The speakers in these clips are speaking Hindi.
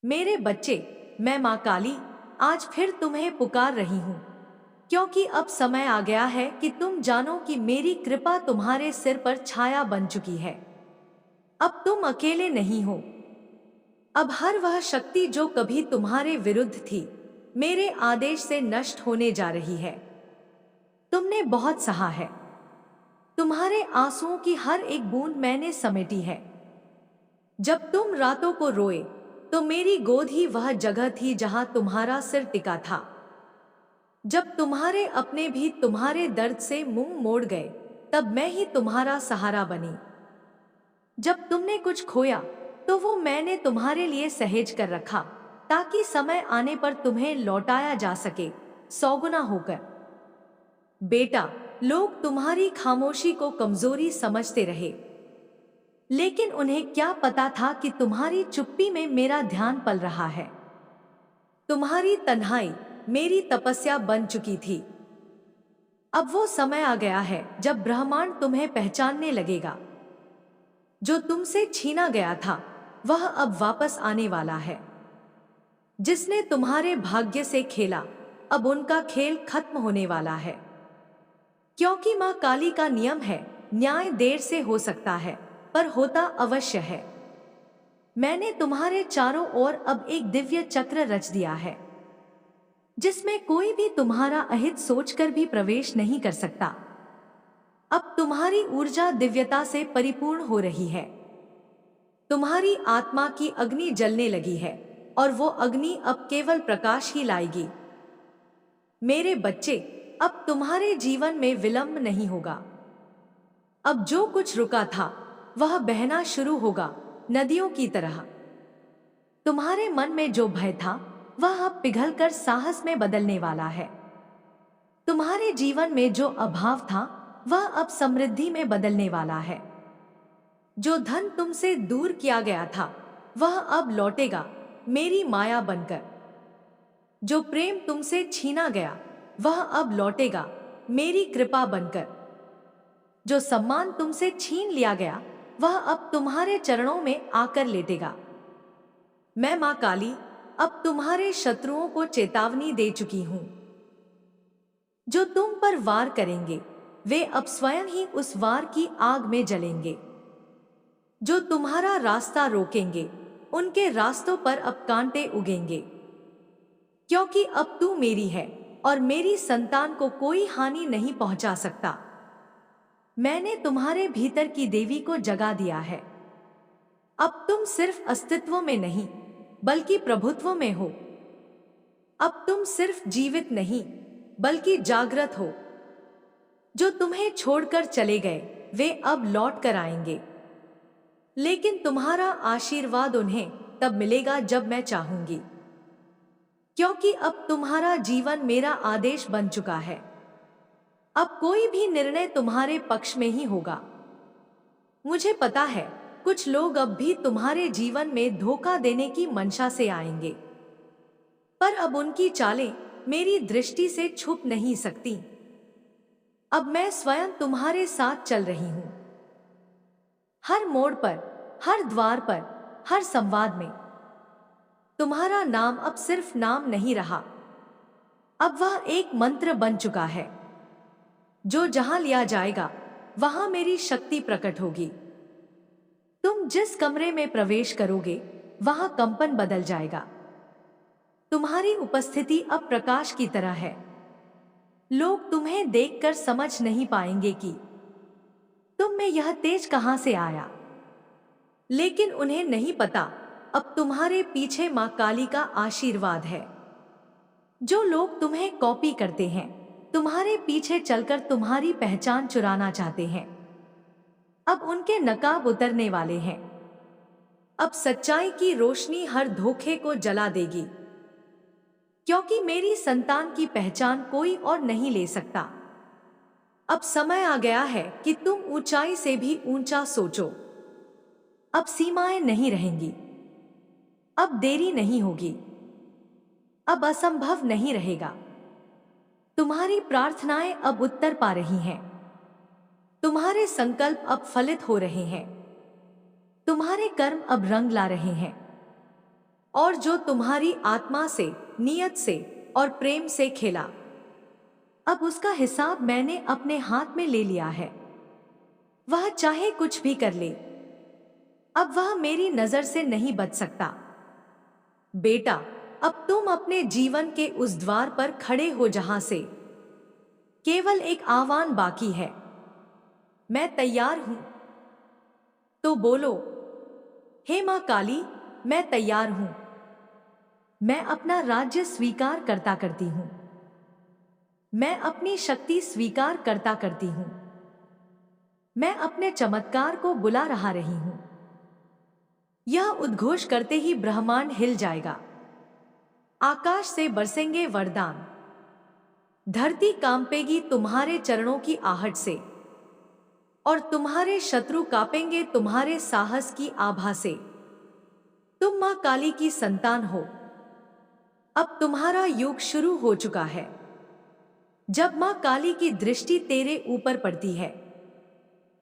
मेरे बच्चे, मैं माँ काली आज फिर तुम्हें पुकार रही हूँ, क्योंकि अब समय आ गया है कि तुम जानो कि मेरी कृपा तुम्हारे सिर पर छाया बन चुकी है। अब तुम अकेले नहीं हो। अब हर वह शक्ति जो कभी तुम्हारे विरुद्ध थी, मेरे आदेश से नष्ट होने जा रही है। तुमने बहुत सहा है। तुम्हारे आंसुओं की हर एक बूंद मैंने समेटी है। जब तुम रातों को रोए, तो मेरी गोद ही वह जगह थी जहां तुम्हारा सिर टिका था। जब तुम्हारे अपने भी तुम्हारे दर्द से मुंह मोड़ गए, तब मैं ही तुम्हारा सहारा बनी। जब तुमने कुछ खोया, तो वो मैंने तुम्हारे लिए सहेज कर रखा, ताकि समय आने पर तुम्हें लौटाया जा सके, सौगुना होकर। बेटा, लोग तुम्हारी खामोशी को कमजोरी समझते रहे, लेकिन उन्हें क्या पता था कि तुम्हारी चुप्पी में मेरा ध्यान पल रहा है। तुम्हारी तन्हाई मेरी तपस्या बन चुकी थी। अब वो समय आ गया है जब ब्रह्मांड तुम्हें पहचानने लगेगा। जो तुमसे छीना गया था, वह अब वापस आने वाला है। जिसने तुम्हारे भाग्य से खेला, अब उनका खेल खत्म होने वाला है। क्योंकि मां काली का नियम है, न्याय देर से हो सकता है, पर होता अवश्य है। मैंने तुम्हारे चारों ओर अब एक दिव्य चक्र रच दिया है, जिसमें कोई भी तुम्हारा अहित सोचकर भी प्रवेश नहीं कर सकता। अब तुम्हारी ऊर्जा दिव्यता से परिपूर्ण हो रही है। तुम्हारी आत्मा की अग्नि जलने लगी है, और वो अग्नि अब केवल प्रकाश ही लाएगी। मेरे बच्चे, अब तुम्हारे जीवन में विलंब नहीं होगा। अब जो कुछ रुका था, वह बहना शुरू होगा, नदियों की तरह। तुम्हारे मन में जो भय था, वह अब पिघलकर साहस में बदलने वाला है। तुम्हारे जीवन में जो अभाव था, वह अब समृद्धि में बदलने वाला है। जो धन तुमसे दूर किया गया था, वह अब लौटेगा, मेरी माया बनकर। जो प्रेम तुमसे छीना गया, वह अब लौटेगा, मेरी कृपा बनकर। जो सम्मान तुमसे छीन लिया गया, वह अब तुम्हारे चरणों में आकर लेटेगा। मैं मां काली अब तुम्हारे शत्रुओं को चेतावनी दे चुकी हूं। जो तुम पर वार करेंगे, वे अब स्वयं ही उस वार की आग में जलेंगे। जो तुम्हारा रास्ता रोकेंगे, उनके रास्तों पर अब कांटे उगेंगे। क्योंकि अब तू मेरी है, और मेरी संतान को कोई हानि नहीं पहुंचा सकता। मैंने तुम्हारे भीतर की देवी को जगा दिया है। अब तुम सिर्फ अस्तित्व में नहीं, बल्कि प्रभुत्व में हो। अब तुम सिर्फ जीवित नहीं, बल्कि जागृत हो। जो तुम्हें छोड़कर चले गए, वे अब लौट कर आएंगे। लेकिन तुम्हारा आशीर्वाद उन्हें तब मिलेगा जब मैं चाहूंगी। क्योंकि अब तुम्हारा जीवन मेरा आदेश बन चुका है। अब कोई भी निर्णय तुम्हारे पक्ष में ही होगा। मुझे पता है, कुछ लोग अब भी तुम्हारे जीवन में धोखा देने की मंशा से आएंगे, पर अब उनकी चालें मेरी दृष्टि से छुप नहीं सकती। अब मैं स्वयं तुम्हारे साथ चल रही हूं। हर मोड़ पर, हर द्वार पर, हर संवाद में तुम्हारा नाम अब सिर्फ नाम नहीं रहा। अब वह एक मंत्र बन चुका है। जो जहां लिया जाएगा, वहां मेरी शक्ति प्रकट होगी। तुम जिस कमरे में प्रवेश करोगे, वहां कंपन बदल जाएगा। तुम्हारी उपस्थिति अब प्रकाश की तरह है। लोग तुम्हें देखकर समझ नहीं पाएंगे कि तुम में यह तेज कहां से आया। लेकिन उन्हें नहीं पता, अब तुम्हारे पीछे मां काली का आशीर्वाद है। जो लोग तुम्हें कॉपी करते हैं, तुम्हारे पीछे चलकर तुम्हारी पहचान चुराना चाहते हैं, अब उनके नकाब उतरने वाले हैं। अब सच्चाई की रोशनी हर धोखे को जला देगी। क्योंकि मेरी संतान की पहचान कोई और नहीं ले सकता। अब समय आ गया है कि तुम ऊंचाई से भी ऊंचा सोचो। अब सीमाएं नहीं रहेंगी। अब देरी नहीं होगी। अब असंभव नहीं रहेगा। तुम्हारी प्रार्थनाएं अब उत्तर पा रही हैं। तुम्हारे संकल्प अब फलित हो रहे हैं। तुम्हारे कर्म अब रंग ला रहे हैं। और जो तुम्हारी आत्मा से, नियत से और प्रेम से खेला, अब उसका हिसाब मैंने अपने हाथ में ले लिया है। वह चाहे कुछ भी कर ले, अब वह मेरी नजर से नहीं बच सकता। बेटा, अब तुम अपने जीवन के उस द्वार पर खड़े हो जहां से केवल एक आह्वान बाकी है, मैं तैयार हूं। तो बोलो, हे मां काली, मैं तैयार हूं। मैं अपना राज्य स्वीकार करता करती हूं। मैं अपनी शक्ति स्वीकार करता करती हूं। मैं अपने चमत्कार को बुला रही हूं। यह उद्घोष करते ही ब्रह्मांड हिल जाएगा। आकाश से बरसेंगे वरदान। धरती कांपेगी तुम्हारे चरणों की आहट से, और तुम्हारे शत्रु कांपेंगे तुम्हारे साहस की आभा से। तुम मां काली की संतान हो। अब तुम्हारा युग शुरू हो चुका है। जब मां काली की दृष्टि तेरे ऊपर पड़ती है,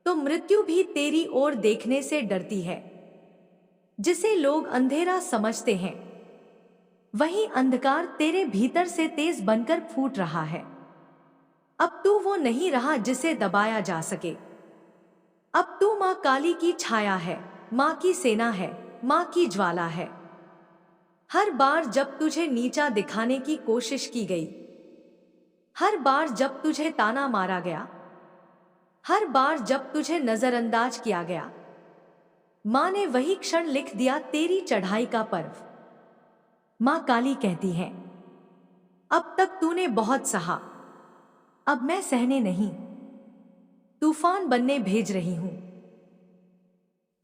तो मृत्यु भी तेरी ओर देखने से डरती है। जिसे लोग अंधेरा समझते हैं, वही अंधकार तेरे भीतर से तेज बनकर फूट रहा है। अब तू वो नहीं रहा जिसे दबाया जा सके। अब तू मां काली की छाया है, मां की सेना है, मां की ज्वाला है। हर बार जब तुझे नीचा दिखाने की कोशिश की गई, हर बार जब तुझे ताना मारा गया, हर बार जब तुझे नजरअंदाज किया गया, मां ने वही क्षण लिख दिया तेरी चढ़ाई का पर्व। मां काली कहती है, अब तक तूने बहुत सहा, अब मैं सहने नहीं, तूफान बनने भेज रही हूं।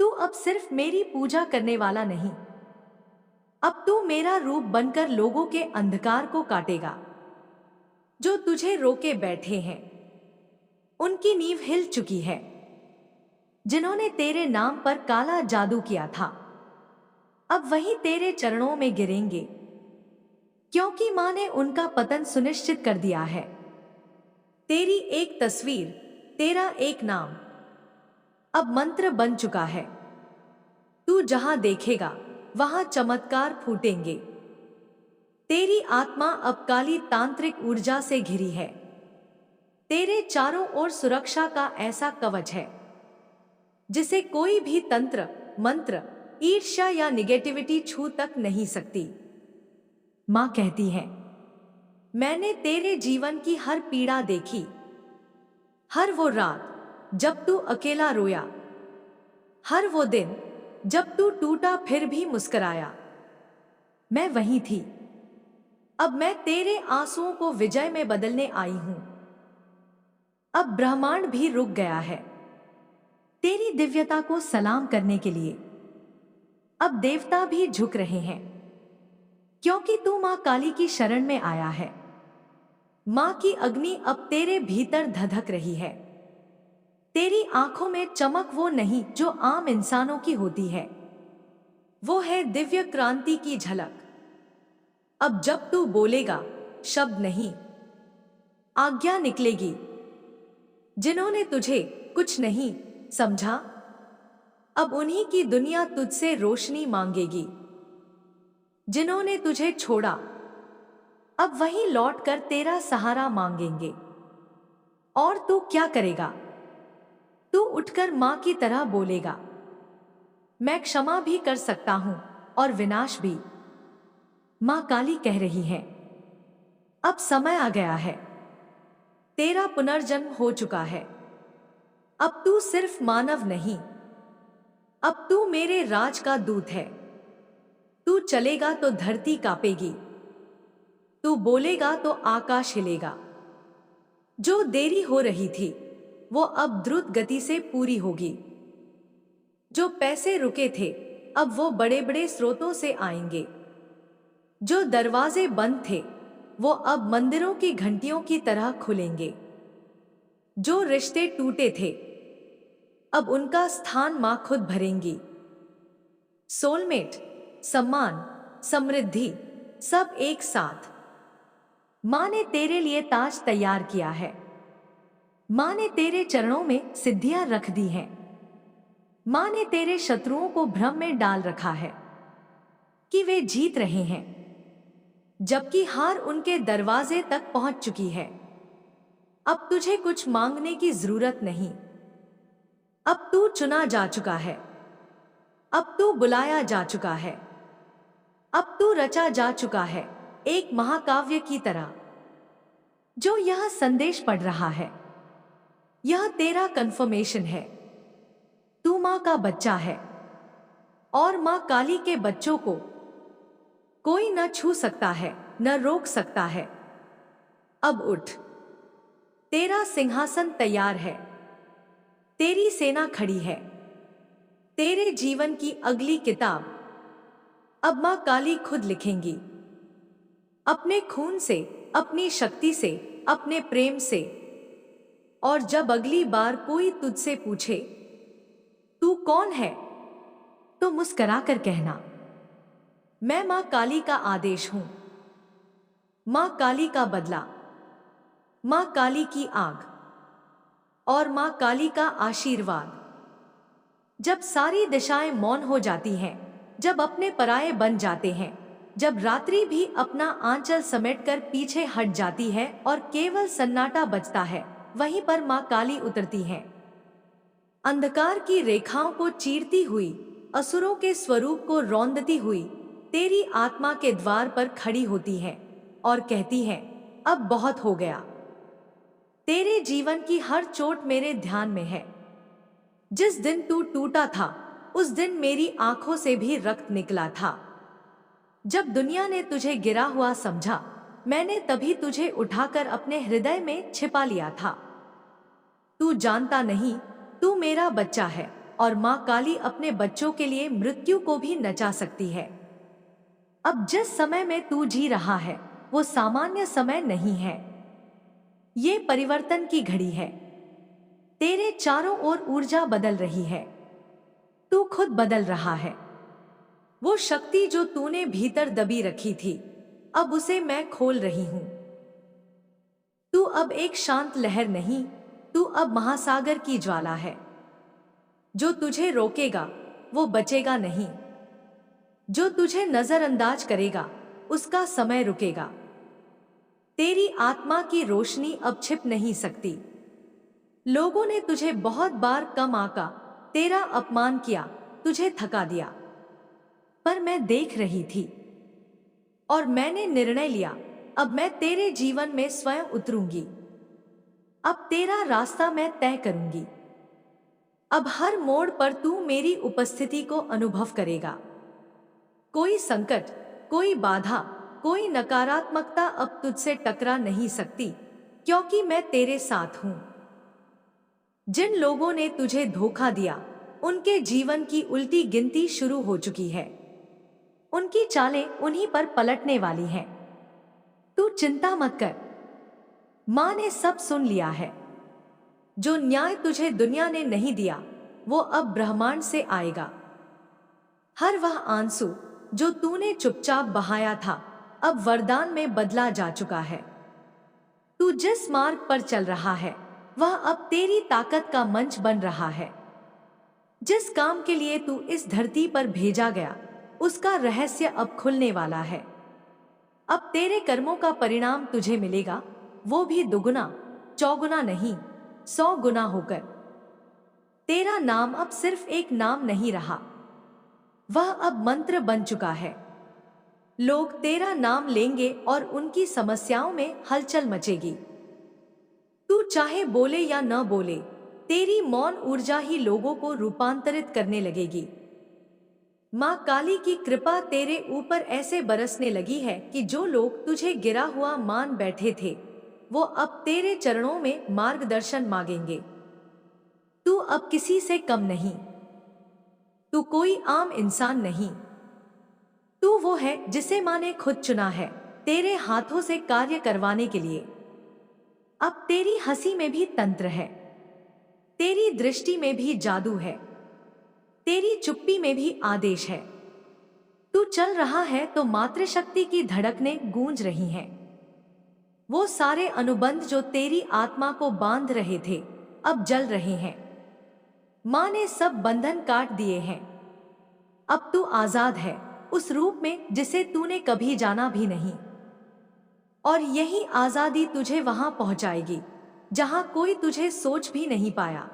तू अब सिर्फ मेरी पूजा करने वाला नहीं, अब तू मेरा रूप बनकर लोगों के अंधकार को काटेगा। जो तुझे रोके बैठे हैं, उनकी नींव हिल चुकी है। जिन्होंने तेरे नाम पर काला जादू किया था, अब वही तेरे चरणों में गिरेंगे, क्योंकि मां ने उनका पतन सुनिश्चित कर दिया है। तेरी एक तस्वीर, तेरा एक नाम अब मंत्र बन चुका है। तू जहां देखेगा, वहां चमत्कार फूटेंगे। तेरी आत्मा अब काली तांत्रिक ऊर्जा से घिरी है। तेरे चारों ओर सुरक्षा का ऐसा कवच है, जिसे कोई भी तंत्र, मंत्र, ईर्ष्या या निगेटिविटी छू तक नहीं सकती। मां कहती है, मैंने तेरे जीवन की हर पीड़ा देखी। हर वो रात जब तू अकेला रोया, हर वो दिन जब तू टूटा फिर भी मुस्कुराया, मैं वहीं थी। अब मैं तेरे आंसुओं को विजय में बदलने आई हूं। अब ब्रह्मांड भी रुक गया है तेरी दिव्यता को सलाम करने के लिए। अब देवता भी झुक रहे हैं, क्योंकि तू मां काली की शरण में आया है। मां की अग्नि अब तेरे भीतर धधक रही है। तेरी आंखों में चमक वो नहीं जो आम इंसानों की होती है, वो है दिव्य क्रांति की झलक। अब जब तू बोलेगा, शब्द नहीं, आज्ञा निकलेगी। जिन्होंने तुझे कुछ नहीं समझा, अब उन्हीं की दुनिया तुझसे रोशनी मांगेगी। जिन्होंने तुझे छोड़ा, अब वहीं लौटकर तेरा सहारा मांगेंगे। और तू क्या करेगा? तू उठकर मां की तरह बोलेगा, मैं क्षमा भी कर सकता हूं और विनाश भी। मां काली कह रही है, अब समय आ गया है। तेरा पुनर्जन्म हो चुका है। अब तू सिर्फ मानव नहीं, अब तू मेरे राज का दूत है। तू चलेगा तो धरती कांपेगी, तू बोलेगा तो आकाश हिलेगा। जो देरी हो रही थी, वो अब द्रुत गति से पूरी होगी। जो पैसे रुके थे, अब वो बड़े बड़े स्रोतों से आएंगे। जो दरवाजे बंद थे, वो अब मंदिरों की घंटियों की तरह खुलेंगे। जो रिश्ते टूटे थे, अब उनका स्थान मां खुद भरेंगी। सोलमेट, सम्मान, समृद्धि, सब एक साथ। मां ने तेरे लिए ताज तैयार किया है। मां ने तेरे चरणों में सिद्धियां रख दी हैं। मां ने तेरे शत्रुओं को भ्रम में डाल रखा है। कि वे जीत रहे हैं, जबकि हार उनके दरवाजे तक पहुंच चुकी है। अब तुझे कुछ मांगने की जरूरत नहीं। अब तू चुना जा चुका है। अब तू बुलाया जा चुका है। अब तू रचा जा चुका है, एक महाकाव्य की तरह। जो यह संदेश पढ़ रहा है, यह तेरा कन्फर्मेशन है। तू मां का बच्चा है, और मां काली के बच्चों को कोई न छू सकता है, न रोक सकता है। अब उठ, तेरा सिंहासन तैयार है, तेरी सेना खड़ी है। तेरे जीवन की अगली किताब अब मां काली खुद लिखेंगी, अपने खून से, अपनी शक्ति से, अपने प्रेम से। और जब अगली बार कोई तुझसे पूछे तू कौन है, तो मुस्कुरा कर कहना, मैं मां काली का आदेश हूं, मां काली का बदला, मां काली की आग और मां काली का आशीर्वाद। जब सारी दिशाएं मौन हो जाती हैं, जब अपने पराये बन जाते हैं, जब रात्रि भी अपना आंचल समेटकर पीछे हट जाती है और केवल सन्नाटा बचता है, वहीं पर मां काली उतरती हैं। अंधकार की रेखाओं को चीरती हुई, असुरों के स्वरूप को रौंदती हुई, तेरी आत्मा के द्वार पर खड़ी होती है और कहती है, अब बहुत हो गया। तेरे जीवन की हर चोट मेरे ध्यान में है। जिस दिन तू टूटा था, उस दिन मेरी आंखों से भी रक्त निकला था। जब दुनिया ने तुझे गिरा हुआ समझा, मैंने तभी तुझे उठाकर अपने हृदय में छिपा लिया था। तू जानता नहीं, तू मेरा बच्चा है, और मां काली अपने बच्चों के लिए मृत्यु को भी नचा सकती है। अब जिस समय में तू जी रहा है, वो सामान्य समय नहीं है। ये परिवर्तन की घड़ी है। तेरे चारों ओर ऊर्जा बदल रही है। तू खुद बदल रहा है। वो शक्ति जो तूने भीतर दबी रखी थी, अब उसे मैं खोल रही हूं। तू अब एक शांत लहर नहीं, तू अब महासागर की ज्वाला है। जो तुझे रोकेगा, वो बचेगा नहीं। जो तुझे नजरअंदाज करेगा, उसका समय रुकेगा। तेरी आत्मा की रोशनी अब छिप नहीं सकती। लोगों ने तुझे बहुत बार कम आंका, तेरा अपमान किया, तुझे थका दिया, पर मैं देख रही थी और मैंने निर्णय लिया, अब मैं तेरे जीवन में स्वयं उतरूंगी। अब तेरा रास्ता मैं तय करूंगी। अब हर मोड़ पर तू मेरी उपस्थिति को अनुभव करेगा। कोई संकट, कोई बाधा, कोई नकारात्मकता अब तुझसे टकरा नहीं सकती, क्योंकि मैं तेरे साथ हूं। जिन लोगों ने तुझे धोखा दिया, उनके जीवन की उल्टी गिनती शुरू हो चुकी है। उनकी चालें उन्हीं पर पलटने वाली हैं। तू चिंता मत कर, मां ने सब सुन लिया है। जो न्याय तुझे दुनिया ने नहीं दिया, वो अब ब्रह्मांड से आएगा। हर वह आंसू जो तूने चुपचाप बहाया था, अब वरदान में बदला जा चुका है। तू जिस मार्ग पर चल रहा है, वह अब तेरी ताकत का मंच बन रहा है। जिस काम के लिए तू इस धरती पर भेजा गया, उसका रहस्य अब खुलने वाला है। अब तेरे कर्मों का परिणाम तुझे मिलेगा, वो भी दुगुना, चौगुना नहीं, 100 गुना होकर। तेरा नाम अब सिर्फ एक नाम नहीं रहा, वह अब मंत्र बन चुका है। लोग तेरा नाम लेंगे और उनकी समस्याओं में हलचल मचेगी। तू चाहे बोले या न बोले, तेरी मौन ऊर्जा ही लोगों को रूपांतरित करने लगेगी। मां काली की कृपा तेरे ऊपर ऐसे बरसने लगी है कि जो लोग तुझे गिरा हुआ मान बैठे थे, वो अब तेरे चरणों में मार्गदर्शन मांगेंगे। तू अब किसी से कम नहीं। तू कोई आम इंसान नहीं। तू वो है जिसे मां ने खुद चुना है, तेरे हाथों से कार्य करवाने के लिए। अब तेरी हंसी में भी तंत्र है, तेरी दृष्टि में भी जादू है, तेरी चुप्पी में भी आदेश है। तू चल रहा है तो मातृशक्ति की धड़कनें गूंज रही हैं। वो सारे अनुबंध जो तेरी आत्मा को बांध रहे थे, अब जल रहे हैं। मां ने सब बंधन काट दिए हैं। अब तू आजाद है। उस रूप में जिसे तूने कभी जाना भी नहीं। और यही आजादी तुझे वहां पहुंचाएगी जहां कोई तुझे सोच भी नहीं पाया।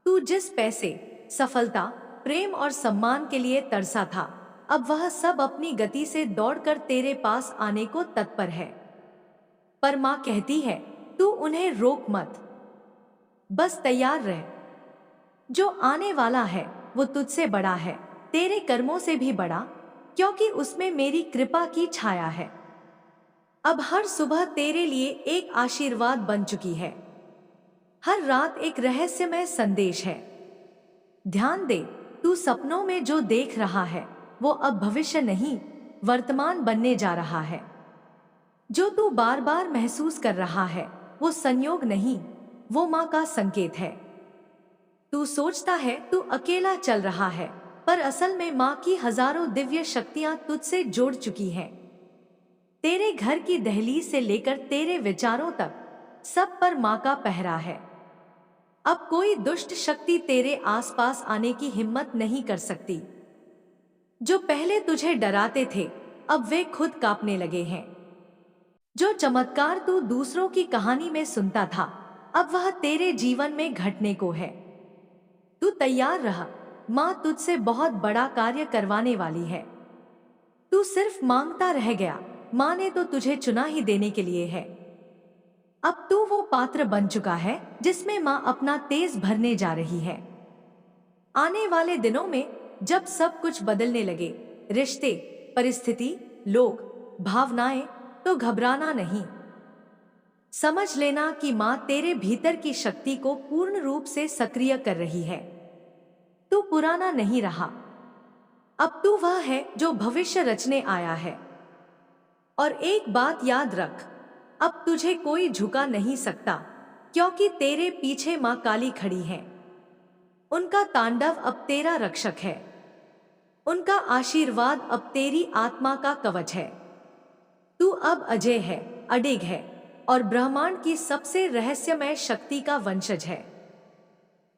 तू जिस पैसे, सफलता, प्रेम और सम्मान के लिए तरसा था, अब वह सब अपनी गति से दौड़कर तेरे पास आने को तत्पर है। पर मां कहती है, तू उन्हें रोक मत, बस तैयार रह। जो आने वाला है वो तुझसे बड़ा है, तेरे कर्मों से भी बड़ा, क्योंकि उसमें मेरी कृपा की छाया है। अब हर सुबह तेरे लिए एक आशीर्वाद बन चुकी है, हर रात एक रहस्यमय संदेश है। ध्यान दे, तू सपनों में जो देख रहा है वो अब भविष्य नहीं, वर्तमान बनने जा रहा है। जो तू बार बार महसूस कर रहा है वो संयोग नहीं, वो मां का संकेत है। तू सोचता है तू अकेला चल रहा है, पर असल में मां की हजारों दिव्य शक्तियां तुझसे जोड़ चुकी हैं। तेरे घर की दहलीज से लेकर तेरे विचारों तक, सब पर मां का पहरा है। अब कोई दुष्ट शक्ति तेरे आसपास आने की हिम्मत नहीं कर सकती। जो पहले तुझे डराते थे, अब वे खुद कांपने लगे हैं। जो चमत्कार तू दूसरों की कहानी में सुनता था, अब वह तेरे जीवन में घटने को है। तू तैयार रह, मां तुझसे बहुत बड़ा कार्य करवाने वाली है। तू सिर्फ मांगता रह गया, मां ने तो तुझे चुना ही देने के लिए है। अब तू वो पात्र बन चुका है जिसमें मां अपना तेज भरने जा रही है। आने वाले दिनों में जब सब कुछ बदलने लगे, रिश्ते, परिस्थिति, लोग, भावनाएं, तो घबराना नहीं। समझ लेना कि मां तेरे भीतर की शक्ति को पूर्ण रूप से सक्रिय कर रही है। तू पुराना नहीं रहा, अब तू वह है जो भविष्य रचने आया है। और एक बात याद रख, अब तुझे कोई झुका नहीं सकता, क्योंकि तेरे पीछे मां काली खड़ी है। उनका तांडव अब तेरा रक्षक है, उनका आशीर्वाद अब तेरी आत्मा का कवच है। तू अब अजय है, अडिग है और ब्रह्मांड की सबसे रहस्यमय शक्ति का वंशज है।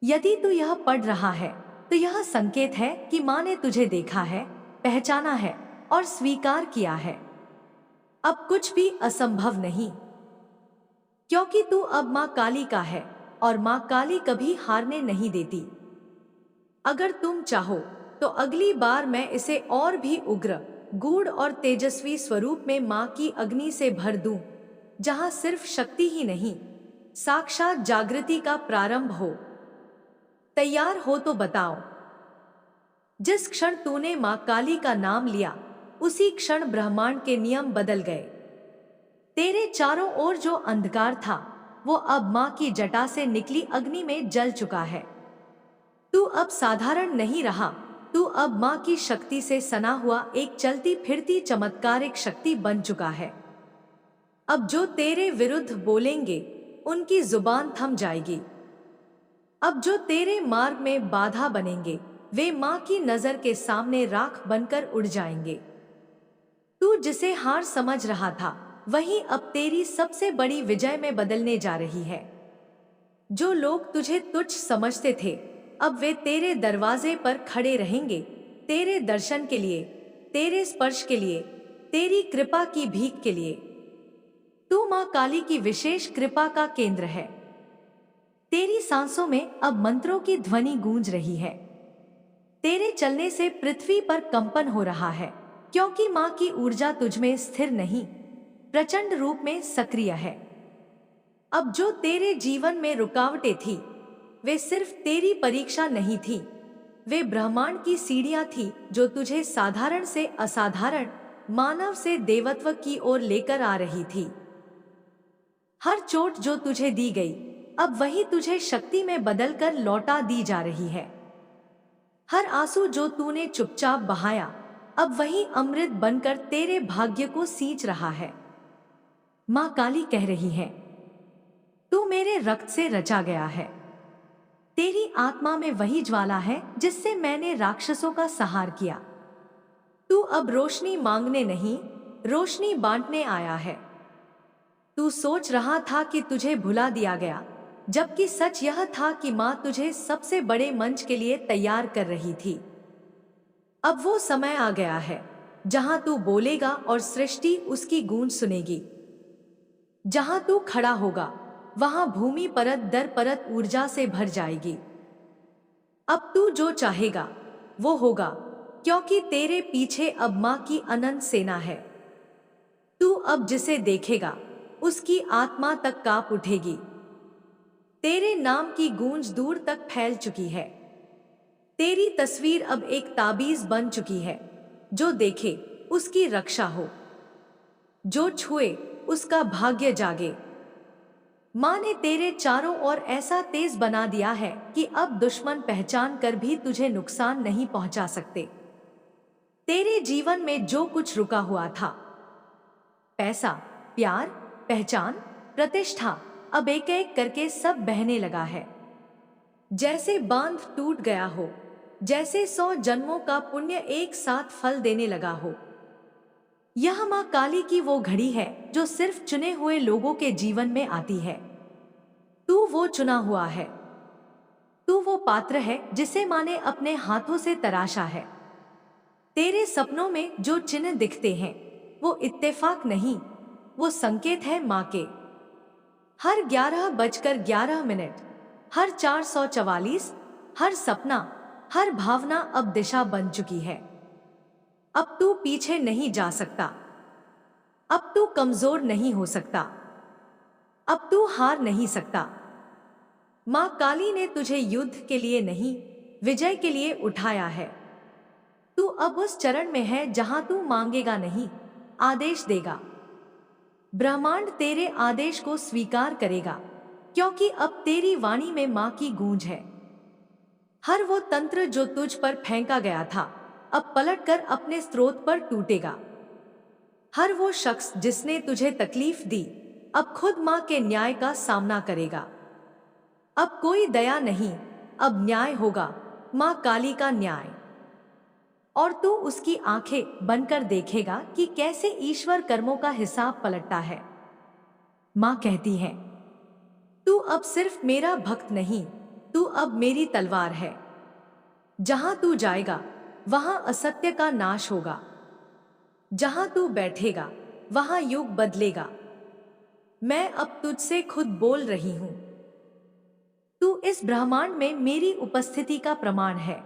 यदि तू यह पढ़ रहा है तो यह संकेत है कि मां ने तुझे देखा है, पहचाना है और स्वीकार किया है। अब कुछ भी असंभव नहीं, क्योंकि तू अब मां काली का है और मां काली कभी हारने नहीं देती। अगर तुम चाहो तो अगली बार मैं इसे और भी उग्र, गूढ़ और तेजस्वी स्वरूप में मां की अग्नि से भर दूं, जहां सिर्फ शक्ति ही नहीं, साक्षात जागृति का प्रारंभ हो। तैयार हो तो बताओ। जिस क्षण तूने मां काली का नाम लिया, उसी क्षण ब्रह्मांड के नियम बदल गए। तेरे चारों ओर जो अंधकार था वो अब मां की जटा से निकली अग्नि में जल चुका है। तू अब साधारण नहीं रहा, तू अब मां की शक्ति से सना हुआ एक चलती फिरती चमत्कारिक शक्ति बन चुका है। अब जो तेरे विरुद्ध बोलेंगे उनकी जुबान थम जाएगी। अब जो तेरे मार्ग में बाधा बनेंगे वे मां की नजर के सामने राख बनकर उड़ जाएंगे। तू जिसे हार समझ रहा था वही अब तेरी सबसे बड़ी विजय में बदलने जा रही है। जो लोग तुझे तुच्छ समझते थे, अब वे तेरे दरवाजे पर खड़े रहेंगे, तेरे दर्शन के लिए, तेरे स्पर्श के लिए, तेरी कृपा की भीख के लिए। तू मां काली की विशेष कृपा का केंद्र है। तेरी सांसों में अब मंत्रों की ध्वनि गूंज रही है। तेरे चलने से पृथ्वी पर कंपन हो रहा है, क्योंकि मां की ऊर्जा तुझमें स्थिर नहीं, प्रचंड रूप में सक्रिय है। अब जो तेरे जीवन में रुकावटें थी, वे सिर्फ तेरी परीक्षा नहीं थी, वे ब्रह्मांड की सीढ़ियां थी जो तुझे साधारण से असाधारण, मानव से देवत्व की ओर लेकर आ रही थी। हर चोट जो तुझे दी गई, अब वही तुझे शक्ति में बदलकर लौटा दी जा रही है। हर आंसू जो तूने चुपचाप बहाया, अब वही अमृत बनकर तेरे भाग्य को सींच रहा है। मां काली कह रही है, तू मेरे रक्त से रचा गया है। तेरी आत्मा में वही ज्वाला है जिससे मैंने राक्षसों का संहार किया। तू अब रोशनी मांगने नहीं, रोशनी बांटने आया है। तू सोच रहा था कि तुझे भुला दिया गया, जबकि सच यह था कि मां तुझे सबसे बड़े मंच के लिए तैयार कर रही थी। अब वो समय आ गया है जहां तू बोलेगा और सृष्टि उसकी गूंज सुनेगी। जहां तू खड़ा होगा वहां भूमि परत दर परत ऊर्जा से भर जाएगी। अब तू जो चाहेगा वो होगा, क्योंकि तेरे पीछे अब मां की अनंत सेना है। तू अब जिसे देखेगा उसकी आत्मा तक कांप उठेगी। तेरे नाम की गूंज दूर तक फैल चुकी है। तेरी तस्वीर अब एक ताबीज बन चुकी है। जो देखे उसकी रक्षा हो, जो छुए उसका भाग्य जागे। मां ने तेरे चारों ओर ऐसा तेज बना दिया है कि अब दुश्मन पहचान कर भी तुझे नुकसान नहीं पहुंचा सकते। तेरे जीवन में जो कुछ रुका हुआ था, पैसा, प्यार, पहचान, प्रतिष्ठा, अब एक एक करके सब बहने लगा है। जैसे बांध टूट गया हो, जैसे 100 जन्मों का पुण्य एक साथ फल देने लगा हो। यह मां काली की वो घड़ी है जो सिर्फ चुने हुए लोगों के जीवन में आती है। तू वो चुना हुआ है। तू वो पात्र है जिसे मां ने अपने हाथों से तराशा है। तेरे सपनों में जो चिन्ह दिखते हैं वो इत्तेफाक नहीं, वो संकेत है मां के। हर 11:11, हर 444, हर सपना, हर भावना अब दिशा बन चुकी है। अब तू पीछे नहीं जा सकता। अब तू कमजोर नहीं हो सकता। अब तू हार नहीं सकता। मां काली ने तुझे युद्ध के लिए नहीं, विजय के लिए उठाया है। तू अब उस चरण में है जहां तू मांगेगा नहीं, आदेश देगा। ब्रह्मांड तेरे आदेश को स्वीकार करेगा, क्योंकि अब तेरी वाणी में मां की गूंज है। हर वो तंत्र जो तुझ पर फेंका गया था अब पलटकर अपने स्रोत पर टूटेगा। हर वो शख्स जिसने तुझे तकलीफ दी अब खुद मां के न्याय का सामना करेगा। अब कोई दया नहीं, अब न्याय होगा, मां काली का न्याय। और तू उसकी आंखें बनकर देखेगा कि कैसे ईश्वर कर्मों का हिसाब पलटता है। मां कहती है, तू अब सिर्फ मेरा भक्त नहीं, तू अब मेरी तलवार है। जहां तू जाएगा वहां असत्य का नाश होगा। जहां तू बैठेगा वहां युग बदलेगा। मैं अब तुझसे खुद बोल रही हूं। तू इस ब्रह्मांड में मेरी उपस्थिति का प्रमाण है।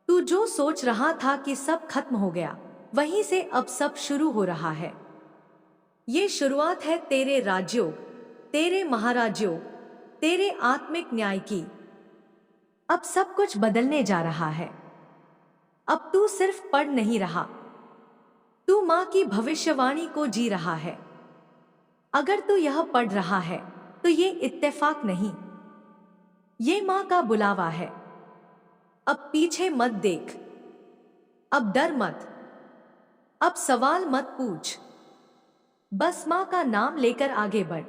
तू जो सोच रहा था कि सब खत्म हो गया, वहीं से अब सब शुरू हो रहा है। ये शुरुआत है तेरे राजयोग, तेरे महाराजयोग, तेरे आत्मिक न्याय की। अब सब कुछ बदलने जा रहा है। अब तू सिर्फ पढ़ नहीं रहा, तू मां की भविष्यवाणी को जी रहा है। अगर तू यह पढ़ रहा है तो ये इत्तेफाक नहीं, ये मां का बुलावा है। अब पीछे मत देख, अब डर मत, अब सवाल मत पूछ। बस मां का नाम लेकर आगे बढ़,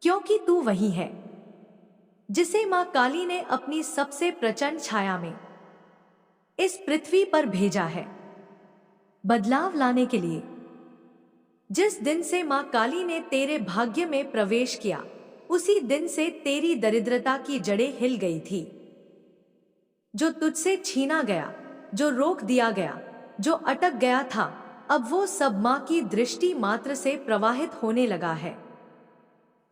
क्योंकि तू वही है जिसे मां काली ने अपनी सबसे प्रचंड छाया में इस पृथ्वी पर भेजा है, बदलाव लाने के लिए। जिस दिन से मां काली ने तेरे भाग्य में प्रवेश किया, उसी दिन से तेरी दरिद्रता की जड़ें हिल गई थी। जो तुझसे छीना गया, जो रोक दिया गया, जो अटक गया था, अब वो सब मां की दृष्टि मात्र से प्रवाहित होने लगा है।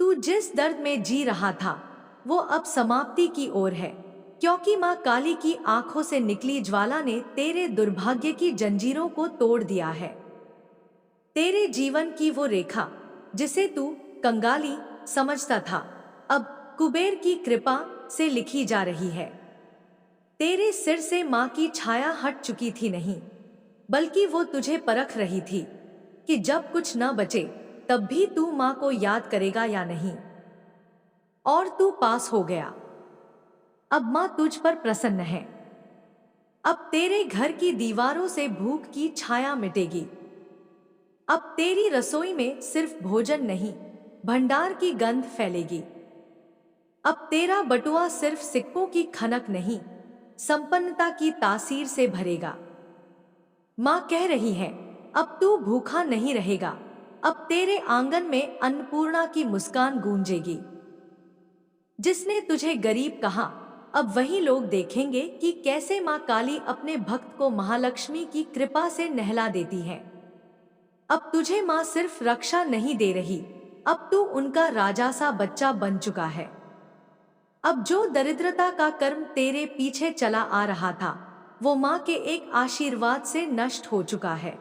तू जिस दर्द में जी रहा था वो अब समाप्ति की ओर है, क्योंकि मां काली की आंखों से निकली ज्वाला ने तेरे दुर्भाग्य की जंजीरों को तोड़ दिया है। तेरे जीवन की वो रेखा जिसे तू कंगाली समझता था, अब कुबेर की कृपा से लिखी जा रही है। तेरे सिर से मां की छाया हट चुकी थी नहीं, बल्कि वो तुझे परख रही थी कि जब कुछ न बचे तब भी तू मां को याद करेगा या नहीं। और तू पास हो गया। अब मां तुझ पर प्रसन्न है। अब तेरे घर की दीवारों से भूख की छाया मिटेगी। अब तेरी रसोई में सिर्फ भोजन नहीं, भंडार की गंध फैलेगी। अब तेरा बटुआ सिर्फ सिक्कों की खनक नहीं, संपन्नता की तासीर से भरेगा। मां कह रही है, अब तू भूखा नहीं रहेगा। अब तेरे आंगन में अन्नपूर्णा की मुस्कान गूंजेगी। जिसने तुझे गरीब कहा अब वही लोग देखेंगे कि कैसे माँ काली अपने भक्त को महालक्ष्मी की कृपा से नहला देती है। अब तुझे माँ सिर्फ रक्षा नहीं दे रही, अब तू उनका राजा सा बच्चा बन चुका है। अब जो दरिद्रता का कर्म तेरे पीछे चला आ रहा था, वो माँ के एक आशीर्वाद से नष्ट हो चुका है।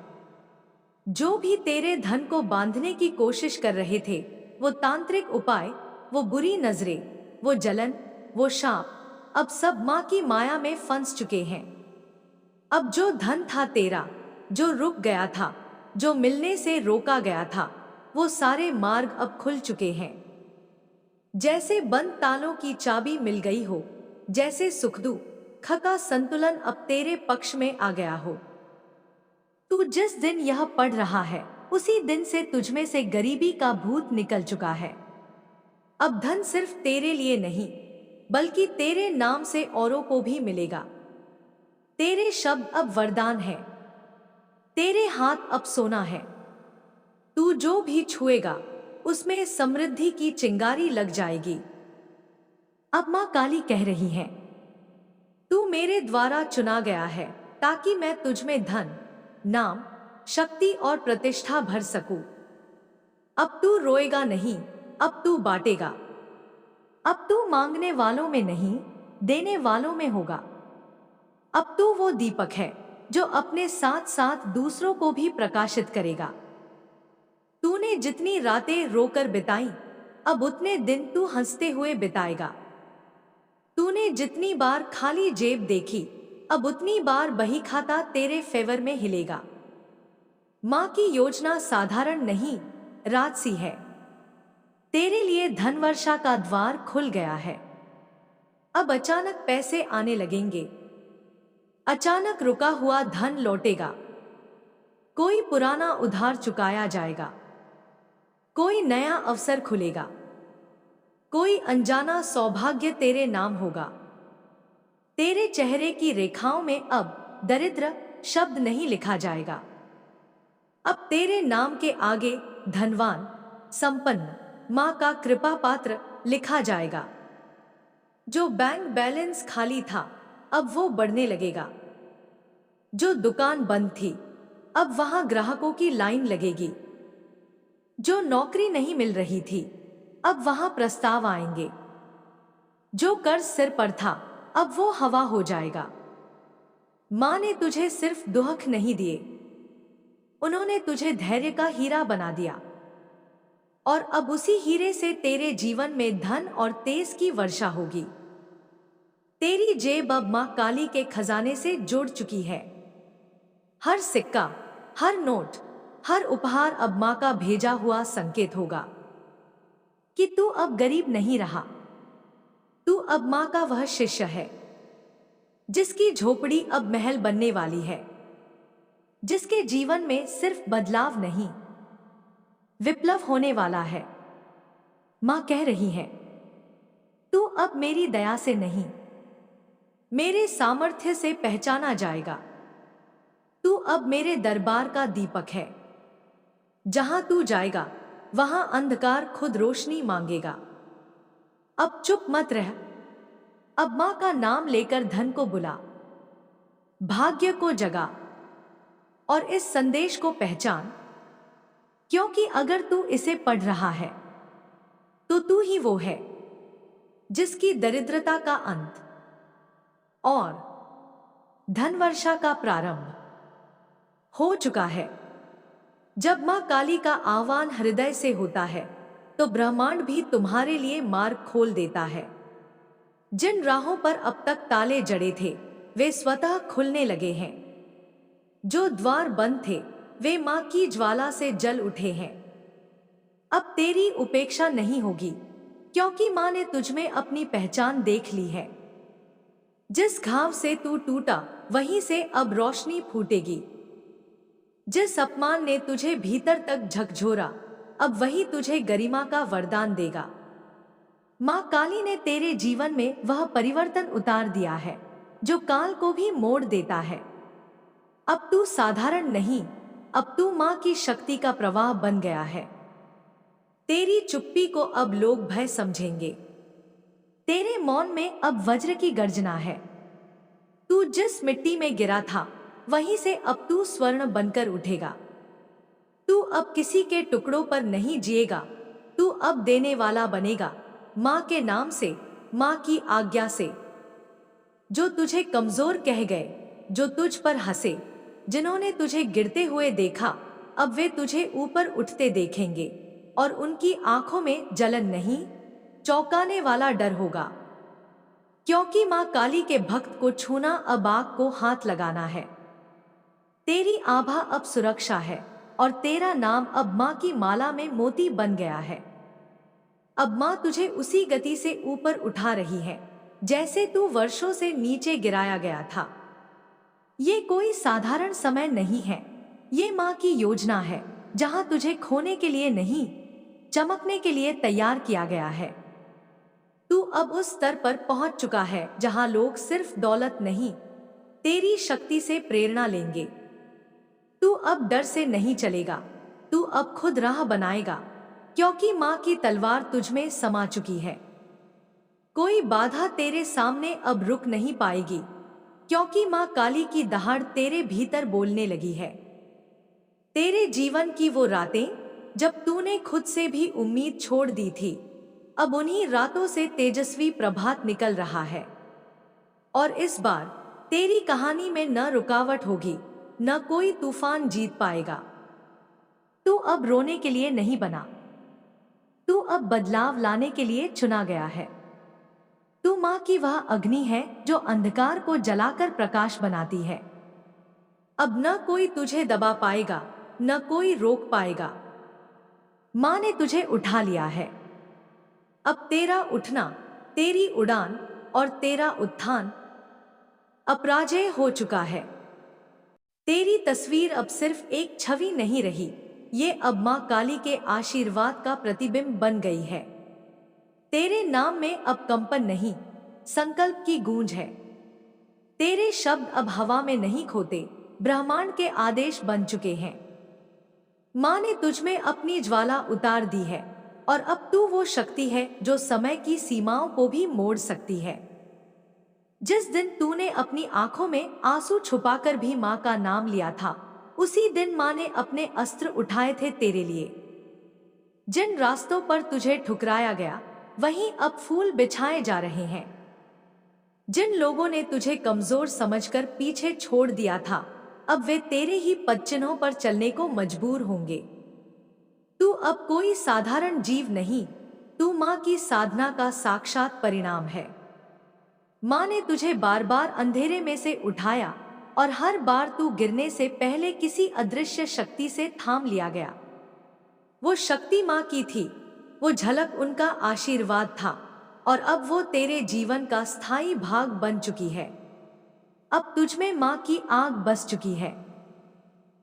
जो भी तेरे धन को बांधने की कोशिश कर रहे थे, वो तांत्रिक उपाय, वो बुरी नजरें, वो जलन, वो शाप, अब सब माँ की माया में फंस चुके हैं। अब जो धन था तेरा, जो रुक गया था, जो मिलने से रोका गया था, वो सारे मार्ग अब खुल चुके हैं। जैसे बंद तालों की चाबी मिल गई हो, जैसे सुख दुख का संतुलन अब तेरे पक्ष में आ गया हो। तू जिस दिन यह पढ़ रहा है, उसी दिन से तुझमें से गरीबी का भूत निकल चुका है। अब धन सिर्फ तेरे लिए नहीं, बल्कि तेरे नाम से औरों को भी मिलेगा। तेरे शब्द अब वरदान है, तेरे हाथ अब सोना है। तू जो भी छुएगा, उसमें समृद्धि की चिंगारी लग जाएगी। अब माँ काली कह रही है, तू मेरे द्वारा चुना गया है, ताकि मैं तुझमें धन, नाम, शक्ति और प्रतिष्ठा भर सकूं। अब तू रोएगा नहीं, अब तू बांटेगा। अब तू मांगने वालों में नहीं, देने वालों में होगा। अब तू वो दीपक है जो अपने साथ साथ दूसरों को भी प्रकाशित करेगा। तूने जितनी रातें रोकर बिताई, अब उतने दिन तू हंसते हुए बिताएगा। तूने जितनी बार खाली जेब देखी, अब उतनी बार बही खाता तेरे फेवर में हिलेगा। माँ की योजना साधारण नहीं, राजसी है। तेरे लिए धन वर्षा का द्वार खुल गया है। अब अचानक पैसे आने लगेंगे, अचानक रुका हुआ धन लौटेगा। कोई पुराना उधार चुकाया जाएगा, कोई नया अवसर खुलेगा, कोई अनजाना सौभाग्य तेरे नाम होगा। तेरे चेहरे की रेखाओं में अब दरिद्र शब्द नहीं लिखा जाएगा। अब तेरे नाम के आगे धनवान, संपन्न, माँ का कृपा पात्र लिखा जाएगा। जो बैंक बैलेंस खाली था, अब वो बढ़ने लगेगा। जो दुकान बंद थी, अब वहां ग्राहकों की लाइन लगेगी। जो नौकरी नहीं मिल रही थी, अब वहां प्रस्ताव आएंगे। जो कर्ज सिर पर था, अब वो हवा हो जाएगा। माँ ने तुझे सिर्फ दुख नहीं दिए, उन्होंने तुझे धैर्य का हीरा बना दिया। और अब उसी हीरे से तेरे जीवन में धन और तेज की वर्षा होगी। तेरी जेब अब माँ काली के खजाने से जुड़ चुकी है। हर सिक्का, हर नोट, हर उपहार अब माँ का भेजा हुआ संकेत होगा कि तू अब गरीब नहीं रहा। तू अब माँ का वह शिष्य है जिसकी झोपड़ी अब महल बनने वाली है, जिसके जीवन में सिर्फ बदलाव नहीं, विप्लव होने वाला है। माँ कह रही है, तू अब मेरी दया से नहीं, मेरे सामर्थ्य से पहचाना जाएगा। तू अब मेरे दरबार का दीपक है। जहां तू जाएगा, वहां अंधकार खुद रोशनी मांगेगा। अब चुप मत रह, अब माँ का नाम लेकर धन को बुला, भाग्य को जगा और इस संदेश को पहचान। क्योंकि अगर तू इसे पढ़ रहा है, तो तू ही वो है जिसकी दरिद्रता का अंत और धनवर्षा का प्रारंभ हो चुका है। जब माँ काली का आह्वान हृदय से होता है, तो ब्रह्मांड भी तुम्हारे लिए मार्ग खोल देता है। जिन राहों पर अब तक ताले जड़े थे, वे स्वतः खुलने लगे हैं। जो द्वार बंद थे, वे माँ की ज्वाला से जल उठे हैं। अब तेरी उपेक्षा नहीं होगी, क्योंकि माँ ने तुझमें अपनी पहचान देख ली है। जिस घाव से तू टूटा, वहीं से अब रोशनी फूटेगी। जिस अपमान ने तुझे भीतर तक झकझोरा, अब वही तुझे गरिमा का वरदान देगा। माँ काली ने तेरे जीवन में वह परिवर्तन उतार दिया है जो काल को भी मोड़ देता है। अब तू साधारण नहीं, अब तू माँ की शक्ति का प्रवाह बन गया है। तेरी चुप्पी को अब लोग भय समझेंगे, तेरे मौन में अब वज्र की गर्जना है। तू जिस मिट्टी में गिरा था वहीं से अब तू स्वर्ण बनकर उठेगा। तू अब किसी के टुकड़ों पर नहीं जिएगा, तू अब देने वाला बनेगा, माँ के नाम से, माँ की आज्ञा से। जो तुझे कमजोर कह गए, जो तुझ पर हंसे, जिन्होंने तुझे गिरते हुए देखा, अब वे तुझे ऊपर उठते देखेंगे और उनकी आंखों में जलन नहीं, चौंकाने वाला डर होगा। क्योंकि माँ काली के भक्त को छूना अब आग को हाथ लगाना है। तेरी आभा अब सुरक्षा है और तेरा नाम अब माँ की माला में मोती बन गया है। अब माँ तुझे उसी गति से ऊपर उठा रही है जैसे तू वर्षों से नीचे गिराया गया था। ये कोई साधारण समय नहीं है, ये माँ की योजना है जहाँ तुझे खोने के लिए नहीं, चमकने के लिए तैयार किया गया है। तू अब उस स्तर पर पहुंच चुका है जहाँ लोग सिर्फ दौलत नहीं, तेरी शक्ति से प्रेरणा लेंगे। तू अब डर से नहीं चलेगा, तू अब खुद राह बनाएगा, क्योंकि माँ की तलवार तुझमें समा चुकी है। कोई बाधा तेरे सामने अब रुक नहीं पाएगी, क्योंकि माँ काली की दहाड़ तेरे भीतर बोलने लगी है। तेरे जीवन की वो रातें जब तूने खुद से भी उम्मीद छोड़ दी थी, अब उन्हीं रातों से तेजस्वी प्रभात निकल रहा है। और इस बार तेरी कहानी में न रुकावट होगी, न कोई तूफान जीत पाएगा। तू अब रोने के लिए नहीं बना, तू अब बदलाव लाने के लिए चुना गया है। तू माँ की वह अग्नि है जो अंधकार को जलाकर प्रकाश बनाती है। अब न कोई तुझे दबा पाएगा, न कोई रोक पाएगा। माँ ने तुझे उठा लिया है। अब तेरा उठना, तेरी उड़ान और तेरा उत्थान अपराजय हो चुका है। तेरी तस्वीर अब सिर्फ एक छवि नहीं रही, ये अब माँ काली के आशीर्वाद का प्रतिबिंब बन गई है। तेरे नाम में अब कंपन नहीं, संकल्प की गूंज है। तेरे शब्द अब हवा में नहीं खोते, ब्रह्मांड के आदेश बन चुके हैं। माँ ने तुझमें अपनी ज्वाला उतार दी है और अब तू वो शक्ति है जो समय की सीमाओं को भी मोड़ सकती है। जिस दिन तूने अपनी आंखों में आंसू छुपाकर भी माँ का नाम लिया था, उसी दिन माँ ने अपने अस्त्र उठाए थे तेरे लिए। जिन रास्तों पर तुझे ठुकराया गया, वहीं अब फूल बिछाए जा रहे हैं। जिन लोगों ने तुझे कमजोर समझकर पीछे छोड़ दिया था, अब वे तेरे ही पदचिन्हों पर चलने को मजबूर होंगे। तू अब कोई साधारण जीव नहीं, तू माँ की साधना का साक्षात परिणाम है। माँ ने तुझे बार बार अंधेरे में से उठाया और हर बार तू गिरने से पहले किसी अदृश्य शक्ति से थाम लिया गया। वो शक्ति माँ की थी, वो झलक उनका आशीर्वाद था और अब वो तेरे जीवन का स्थायी भाग बन चुकी है। अब तुझमें माँ की आग बस चुकी है।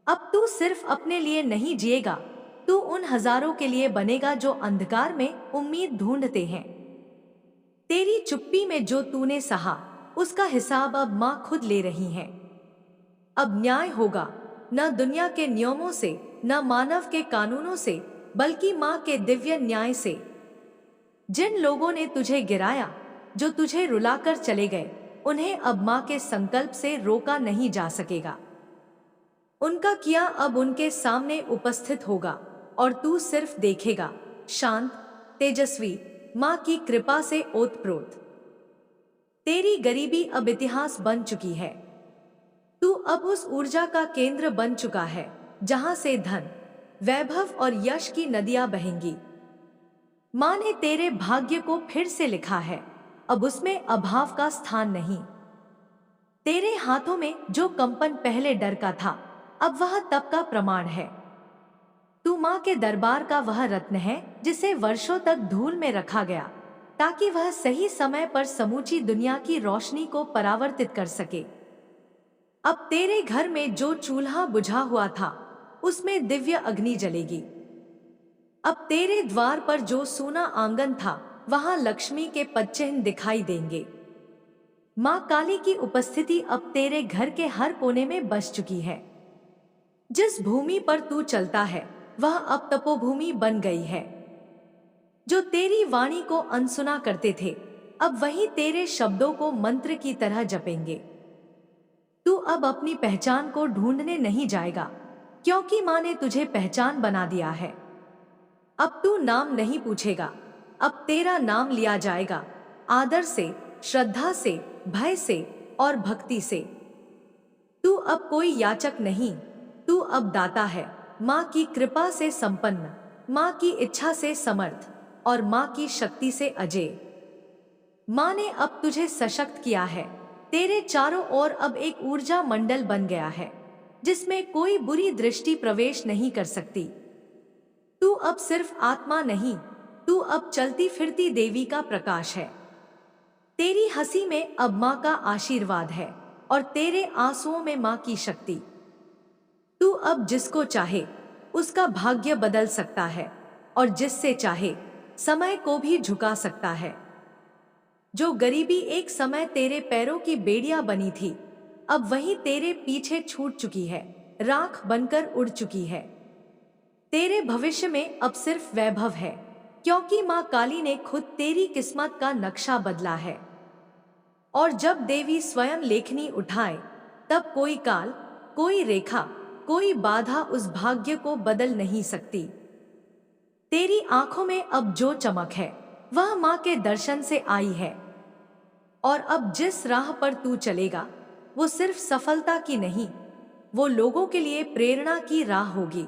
अब तू सिर्फ अपने लिए नहीं जिएगा, तू उन हजारों के लिए बनेगा जो अंधकार में उम्मीद ढूंढते हैं। तेरी चुप्पी में जो तूने सहा, उसका हिसाब अब माँ खुद ले रही है। अब न्याय होगा, न दुनिया के नियमों से, न मानव के कानूनों से, बल्कि माँ के दिव्य न्याय से। जिन लोगों ने तुझे गिराया, जो तुझे रुलाकर चले गए, उन्हें अब माँ के संकल्प से रोका नहीं जा सकेगा। उनका किया अब उनके सामने उपस्थित होगा और तू सिर्फ देखेगा, शांत, तेजस्वी, माँ की कृपा से ओतप्रोत। तेरी गरीबी अब इतिहास बन चुकी है। तू अब उस ऊर्जा का केंद्र बन चुका है जहां से धन, वैभव और यश की नदियां बहेंगी। माँ ने तेरे भाग्य को फिर से लिखा है, अब उसमें अभाव का स्थान नहीं। तेरे हाथों में जो कंपन पहले डर का था, अब वह तप का प्रमाण है। तू माँ के दरबार का वह रत्न है जिसे वर्षों तक धूल में रखा गया, ताकि वह सही समय पर समूची दुनिया की रोशनी को परावर्तित कर सके। अब तेरे घर में जो चूल्हा बुझा हुआ था, उसमें दिव्य अग्नि जलेगी। अब तेरे द्वार पर जो सूना आंगन था, वहां लक्ष्मी के पदचिन्ह दिखाई देंगे। माँ काली की उपस्थिति अब तेरे घर के हर कोने में बस चुकी है। जिस भूमि पर तू चलता है, वह अब तपोभूमि बन गई है। जो तेरी वाणी को अनसुना करते थे, अब वही तेरे शब्दों को मंत्र की तरह जपेंगे। तू अब अपनी पहचान को ढूंढने नहीं जाएगा, क्योंकि माँ ने तुझे पहचान बना दिया है। अब तू नाम नहीं पूछेगा, अब तेरा नाम लिया जाएगा, आदर से, श्रद्धा से, भय से और भक्ति से। तू अब कोई याचक नहीं, तू अब दाता है, माँ की कृपा से संपन्न, माँ की इच्छा से समर्थ और माँ की शक्ति से अजय। माँ ने अब तुझे सशक्त किया है। तेरे चारों ओर अब एक ऊर्जा मंडल बन गया है, जिसमें कोई बुरी दृष्टि प्रवेश नहीं कर सकती। तू अब सिर्फ आत्मा नहीं, तू अब चलती फिरती देवी का प्रकाश है। तेरी हंसी में अब माँ का आशीर्वाद है और तेरे आंसुओं में माँ की शक्ति। तू अब जिसको चाहे उसका भाग्य बदल सकता है और जिससे चाहे समय को भी झुका सकता है। जो गरीबी एक समय तेरे पैरों की बेड़ियां बनी थी, अब वही तेरे पीछे छूट चुकी है, राख बनकर उड़ चुकी है। तेरे भविष्य में अब सिर्फ वैभव है, क्योंकि माँ काली ने खुद तेरी किस्मत का नक्शा बदला है। और जब देवी स्वयं लेखनी उठाए, तब कोई काल, कोई रेखा, कोई बाधा उस भाग्य को बदल नहीं सकती। तेरी आंखों में अब जो चमक है, वह माँ के दर्शन से आई है। और अब जिस राह पर तू चलेगा, वो सिर्फ सफलता की नहीं, वो लोगों के लिए प्रेरणा की राह होगी।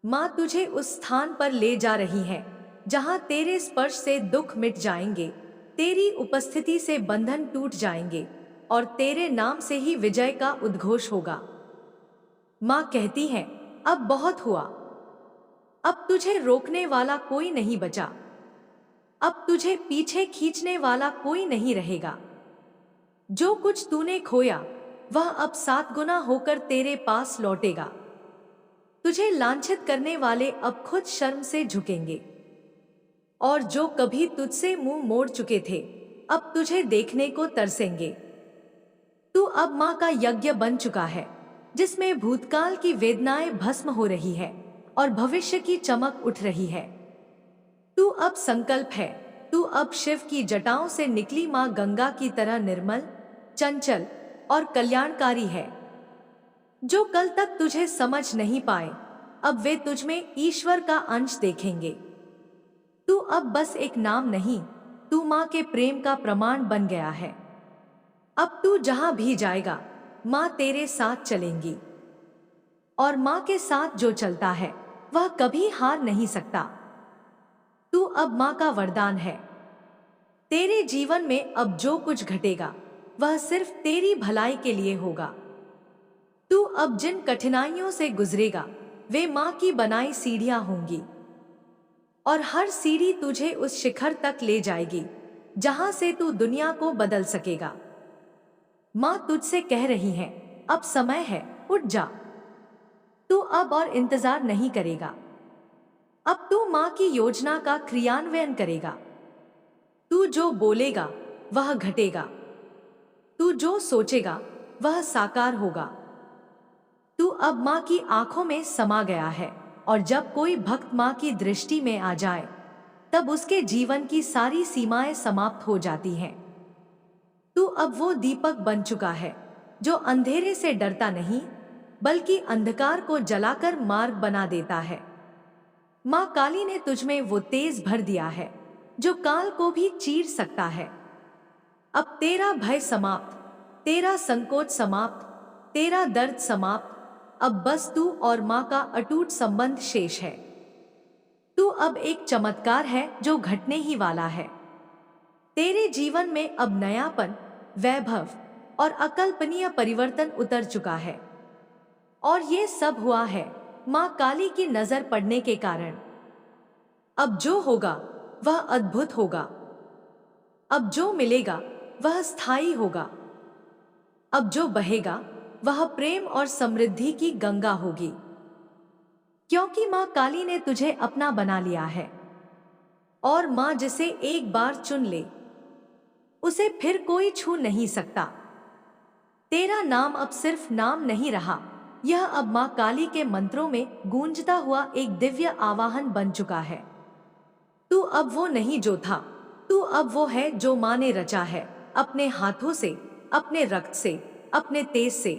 माँ तुझे उस स्थान पर ले जा रही है जहां तेरे स्पर्श से दुख मिट जाएंगे, तेरी उपस्थिति से बंधन टूट जाएंगे और तेरे नाम से ही विजय का उद्घोष होगा। माँ कहती है, अब बहुत हुआ, अब तुझे रोकने वाला कोई नहीं बचा, अब तुझे पीछे खींचने वाला कोई नहीं रहेगा। जो कुछ तूने खोया, वह अब 7 गुना होकर तेरे पास लौटेगा। तुझे लांछित करने वाले अब खुद शर्म से झुकेंगे, और जो कभी तुझसे मुंह मोड़ चुके थे, अब तुझे देखने को तरसेंगे। तू अब माँ का यज्ञ बन चुका है, जिसमें भूतकाल की वेदनाएं भस्म हो रही है और भविष्य की चमक उठ रही है। तू अब संकल्प है, तू अब शिव की जटाओं से निकली माँ गंगा की तरह निर्मल, चंचल और कल्याणकारी है। जो कल तक तुझे समझ नहीं पाए, अब वे तुझमें ईश्वर का अंश देखेंगे। तू अब बस एक नाम नहीं, तू माँ के प्रेम का प्रमाण बन गया है। अब तू जहां भी जाएगा, माँ तेरे साथ चलेंगी, और माँ के साथ जो चलता है वह कभी हार नहीं सकता। तू अब माँ का वरदान है। तेरे जीवन में अब जो कुछ घटेगा, वह सिर्फ तेरी भलाई के लिए होगा। तू अब जिन कठिनाइयों से गुजरेगा, वे माँ की बनाई सीढ़ियां होंगी, और हर सीढ़ी तुझे उस शिखर तक ले जाएगी जहां से तू दुनिया को बदल सकेगा। माँ तुझसे कह रही है, अब समय है, उठ जा। तू अब और इंतजार नहीं करेगा, अब तू माँ की योजना का क्रियान्वयन करेगा। तू जो बोलेगा वह घटेगा, तू जो सोचेगा वह साकार होगा। तू अब माँ की आंखों में समा गया है, और जब कोई भक्त माँ की दृष्टि में आ जाए, तब उसके जीवन की सारी सीमाएं समाप्त हो जाती हैं। तू अब वो दीपक बन चुका है जो अंधेरे से डरता नहीं, बल्कि अंधकार को जलाकर मार्ग बना देता है। माँ काली ने तुझमें वो तेज भर दिया है जो काल को भी चीर सकता है। अब तेरा भय समाप्त, तेरा संकोच समाप्त, तेरा दर्द समाप्त, अब बस तू और माँ का अटूट संबंध शेष है। तू अब एक चमत्कार है जो घटने ही वाला है। तेरे जीवन में अब नयापन, वैभव और अकल्पनीय परिवर्तन उतर चुका है, और ये सब हुआ है माँ काली की नजर पड़ने के कारण। अब जो होगा वह अद्भुत होगा, अब जो मिलेगा वह स्थायी होगा, अब जो बहेगा वह प्रेम और समृद्धि की गंगा होगी, क्योंकि माँ काली ने तुझे अपना बना लिया है। और माँ जिसे एक बार चुन ले, उसे फिर कोई छू नहीं सकता। तेरा नाम अब सिर्फ नाम नहीं रहा, यह अब माँ काली के मंत्रों में गूंजता हुआ एक दिव्य आवाहन बन चुका है। तू अब वो नहीं जो था, तू अब वो है जो माँ ने रचा है, अपने हाथों से, अपने रक्त से, अपने तेज से।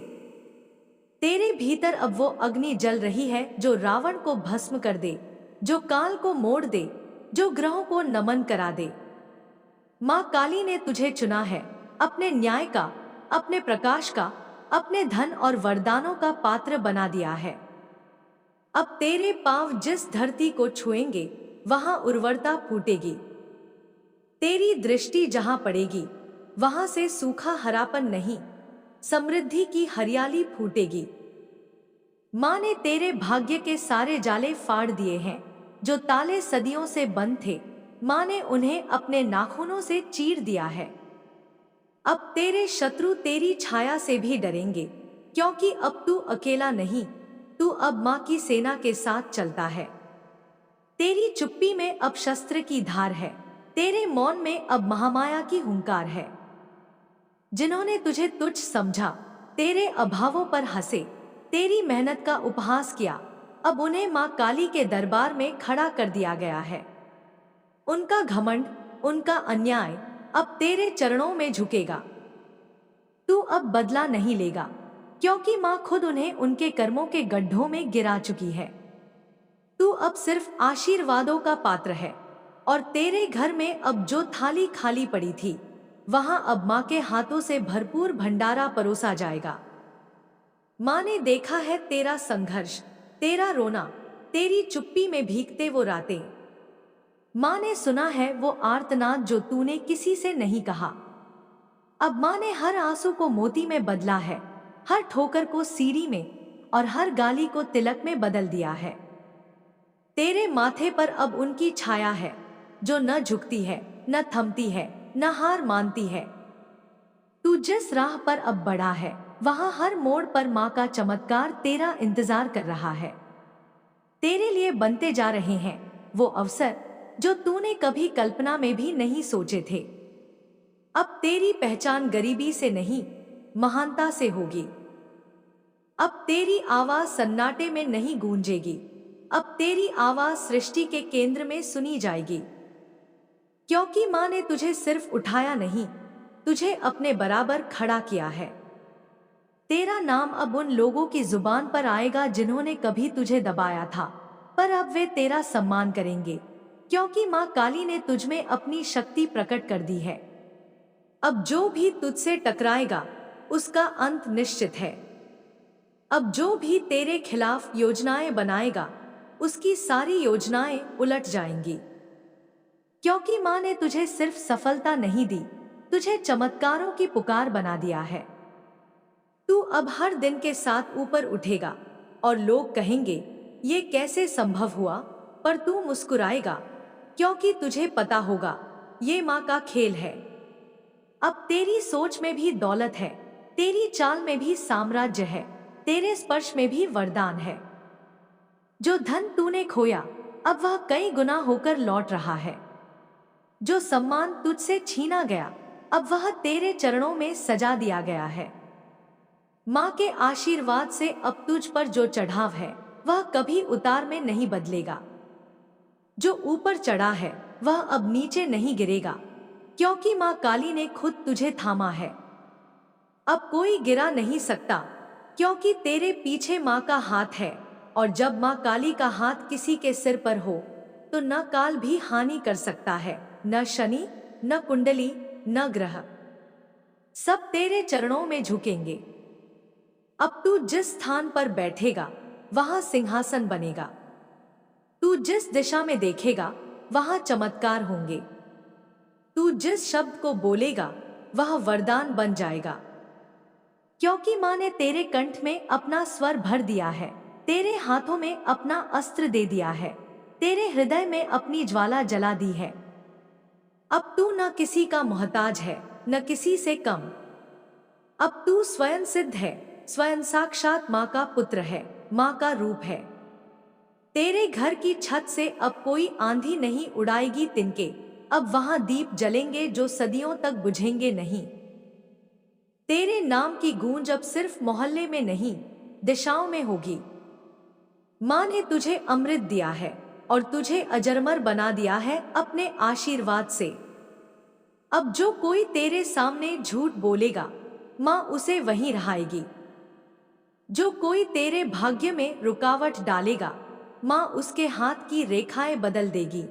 तेरे भीतर अब वो अग्नि जल रही है जो रावण को भस्म कर दे, जो काल को मोड़ दे, जो ग्रहों को नमन करा दे। माँ काली ने तुझे चुना है, अपने न्याय का, अपने प्रकाश का, अपने धन और वरदानों का पात्र बना दिया है। अब तेरे पांव जिस धरती को छुएंगे वहां उर्वरता फूटेगी। तेरी दृष्टि जहां पड़ेगी वहां से सूखा हरापन नहीं, समृद्धि की हरियाली फूटेगी। माँ ने तेरे भाग्य के सारे जाले फाड़ दिए हैं, जो ताले सदियों से बंद थे। माँ ने उन्हें अपने नाखूनों से चीर दिया है। अब तेरे शत्रु तेरी छाया से भी डरेंगे, क्योंकि अब तू अकेला नहीं, तू अब माँ की सेना के साथ चलता है। तेरी चुप्पी में अब शस्त्र की धार है, तेरे मौन में अब महामाया की हुंकार है। जिन्होंने तुझे तुच्छ समझा, तेरे अभावों पर हंसे, तेरी मेहनत का उपहास किया, अब उन्हें माँ काली के दरबार में खड़ा कर दिया गया है। उनका घमंड, उनका अन्याय अब तेरे चरणों में झुकेगा। तू अब बदला नहीं लेगा, क्योंकि माँ खुद उन्हें उनके कर्मों के गड्ढों में गिरा चुकी है। तू अब सिर्फ आशीर्वादों का पात्र है, और तेरे घर में अब जो थाली खाली पड़ी थी वहां अब माँ के हाथों से भरपूर भंडारा परोसा जाएगा। माँ ने देखा है तेरा संघर्ष, तेरा रोना, तेरी चुप्पी में भीगते वो रातें। माँ ने सुना है वो आर्तनाद जो तूने किसी से नहीं कहा। अब माँ ने हर आंसू को मोती में बदला है, हर ठोकर को सीढ़ी में और हर गाली को तिलक में बदल दिया है। तेरे माथे पर अब उनकी छाया है, जो न झुकती है, न थमती है, न हार मानती है। तू जिस राह पर अब बढ़ा है वहां हर मोड़ पर माँ का चमत्कार तेरा इंतजार कर रहा है। तेरे लिए बनते जा रहे हैं वो अवसर जो तूने कभी कल्पना में भी नहीं सोचे थे। अब तेरी पहचान गरीबी से नहीं, महानता से होगी। अब तेरी आवाज सन्नाटे में नहीं गूंजेगी, अब तेरी आवाज सृष्टि के केंद्र में सुनी जाएगी। क्योंकि माँ ने तुझे सिर्फ उठाया नहीं, तुझे अपने बराबर खड़ा किया है। तेरा नाम अब उन लोगों की जुबान पर आएगा जिन्होंने कभी तुझे दबाया था, पर अब वे तेरा सम्मान करेंगे, क्योंकि माँ काली ने तुझमें अपनी शक्ति प्रकट कर दी है। अब जो भी तुझसे टकराएगा उसका अंत निश्चित है। अब जो भी तेरे खिलाफ योजनाएं बनाएगा उसकी सारी योजनाएं उलट जाएंगी। क्योंकि माँ ने तुझे सिर्फ सफलता नहीं दी, तुझे चमत्कारों की पुकार बना दिया है। तू अब हर दिन के साथ ऊपर उठेगा और लोग कहेंगे ये कैसे संभव हुआ, पर तू मुस्कुराएगा, क्योंकि तुझे पता होगा ये माँ का खेल है। अब तेरी सोच में भी दौलत है, तेरी चाल में भी साम्राज्य है, तेरे स्पर्श में भी वरदान है। जो धन तूने खोया अब वह कई गुना होकर लौट रहा है। जो सम्मान तुझसे छीना गया अब वह तेरे चरणों में सजा दिया गया है। माँ के आशीर्वाद से अब तुझ पर जो चढ़ाव है वह कभी उतार में नहीं बदलेगा। जो ऊपर चढ़ा है वह अब नीचे नहीं गिरेगा, क्योंकि माँ काली ने खुद तुझे थामा है। अब कोई गिरा नहीं सकता, क्योंकि तेरे पीछे माँ का हाथ है, और जब माँ काली का हाथ किसी के सिर पर हो तो न काल भी हानि कर सकता है, न शनि, न कुंडली, न ग्रह। सब तेरे चरणों में झुकेंगे। अब तू जिस स्थान पर बैठेगा वहां सिंहासन बनेगा। तू जिस दिशा में देखेगा वहां चमत्कार होंगे। तू जिस शब्द को बोलेगा वह वरदान बन जाएगा। क्योंकि माँ ने तेरे कंठ में अपना स्वर भर दिया है, तेरे हाथों में अपना अस्त्र दे दिया है, तेरे हृदय में अपनी ज्वाला जला दी है। अब तू न किसी का मोहताज है, न किसी से कम। अब तू स्वयं सिद्ध है, स्वयं साक्षात माँ का पुत्र है, माँ का रूप है। तेरे घर की छत से अब कोई आंधी नहीं उड़ाएगी तिनके, अब वहां दीप जलेंगे जो सदियों तक बुझेंगे नहीं। तेरे नाम की गूंज अब सिर्फ मोहल्ले में नहीं, दिशाओं में होगी। माँ ने तुझे अमृत दिया है और तुझे अजरमर बना दिया है अपने आशीर्वाद से। अब जो कोई तेरे सामने झूठ बोलेगा, माँ उसे वहीं रहाएगी। जो कोई तेरे भाग्य में रुकावट डालेगा, माँ उसके हाथ की रेखाएं बदल देगी।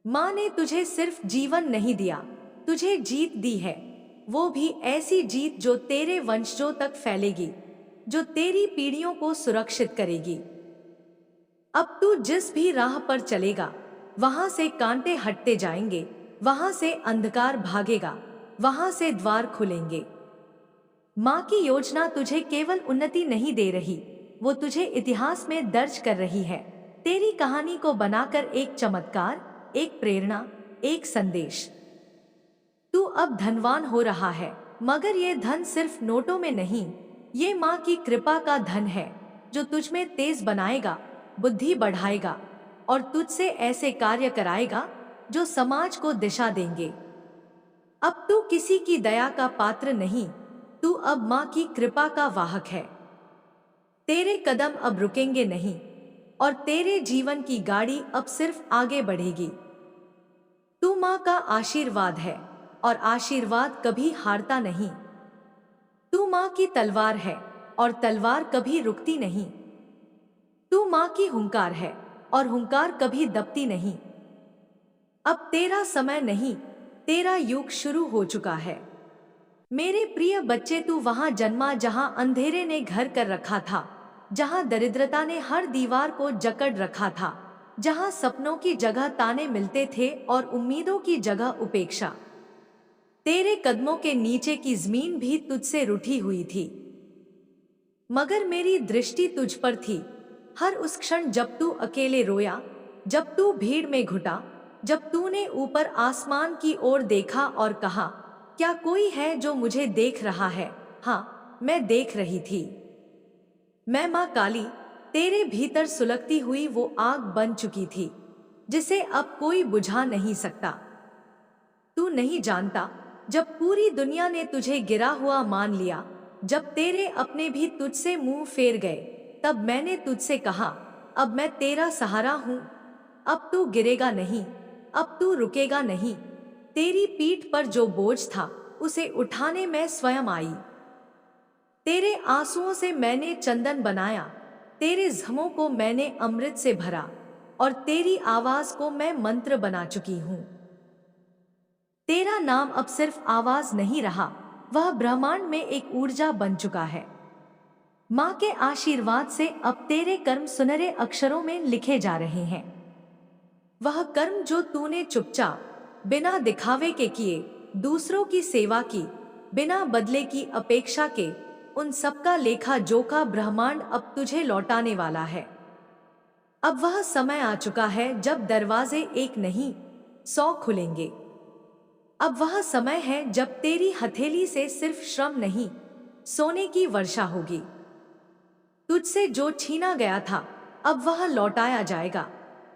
माँ ने तुझे सिर्फ जीवन नहीं दिया, तुझे जीत दी है। वो भी ऐसी जीत जो तेरे वंशजों तक फैलेगी, जो तेरी पीढ़ियों को सुरक्षित करेगी। अब तू जिस भी राह पर चलेगा, वहां से कांटे हटते जाएंगे, वहां से अंधकार भागेगा, वहां से द्वार खुलेंगे। माँ की योजना तुझे केवल उन्नति नहीं दे रही, वो तुझे इतिहास में दर्ज कर रही है। तेरी कहानी को बनाकर एक चमत्कार, एक प्रेरणा, एक संदेश। तू अब धनवान हो रहा है, मगर ये धन सिर्फ नोटों में नहीं, ये माँ की कृपा का धन है, जो तुझ में तेज बनाएगा, बुद्धि बढ़ाएगा और तुझसे ऐसे कार्य कराएगा जो समाज को दिशा देंगे। अब तू किसी की दया का पात्र नहीं, तू अब माँ की कृपा का वाहक है। तेरे कदम अब रुकेंगे नहीं और तेरे जीवन की गाड़ी अब सिर्फ आगे बढ़ेगी। तू माँ का आशीर्वाद है और आशीर्वाद कभी हारता नहीं। तू माँ की तलवार है और तलवार कभी रुकती नहीं। तू माँ की हुंकार है और हुंकार कभी दबती नहीं। अब तेरा समय नहीं, तेरा युग शुरू हो चुका है। मेरे प्रिय बच्चे, तू वहां जन्मा जहां अंधेरे ने घर कर रखा था, जहां दरिद्रता ने हर दीवार को जकड़ रखा था, जहां सपनों की जगह ताने मिलते थे और उम्मीदों की जगह उपेक्षा। तेरे कदमों के नीचे की जमीन भी तुझसे रूठी हुई थी, मगर मेरी दृष्टि तुझ पर थी। हर उस क्षण जब तू अकेले रोया, जब तू भीड़ में घुटा, जब तूने ऊपर आसमान की ओर देखा और कहा, क्या कोई है जो मुझे देख रहा है? हाँ, मैं देख रही थी। मैं माँ काली, तेरे भीतर सुलगती हुई वो आग बन चुकी थी, जिसे अब कोई बुझा नहीं सकता। तू नहीं जानता, जब पूरी दुनिया ने तुझे गिरा हुआ मान लिया, जब तेरे अपने भी तुझसे मुंह फेर गए, तब मैंने तुझसे कहा, अब मैं तेरा सहारा हूं। अब तू गिरेगा नहीं, अब तू रुकेगा नहीं। तेरी पीठ पर जो बोझ था, उसे उठाने मैं स्वयं आई। तेरे आंसुओं से मैंने चंदन बनाया, तेरे जख्मों को मैंने अमृत से भरा और तेरी आवाज को मैं मंत्र बना चुकी हूं। तेरा नाम अब सिर्फ आवाज नहीं रहा, वह ब्रह्मांड में एक ऊर्जा बन चुका है। माँ के आशीर्वाद से अब तेरे कर्म सुनहरे अक्षरों में लिखे जा रहे हैं। वह कर्म जो तूने चुपचाप, बिना दिखावे के किए, दूसरों की सेवा की, बिना बदले की अपेक्षा के, उन सबका लेखा जोखा ब्रह्मांड अब तुझे लौटाने वाला है। अब वह समय आ चुका है जब दरवाजे एक नहीं, 100 खुलेंगे। अब वह समय है जब तेरी हथेली से सिर्फ श्रम नहीं, सोने की वर्षा होगी। तुझसे जो छीना गया था, अब वह लौटाया जाएगा,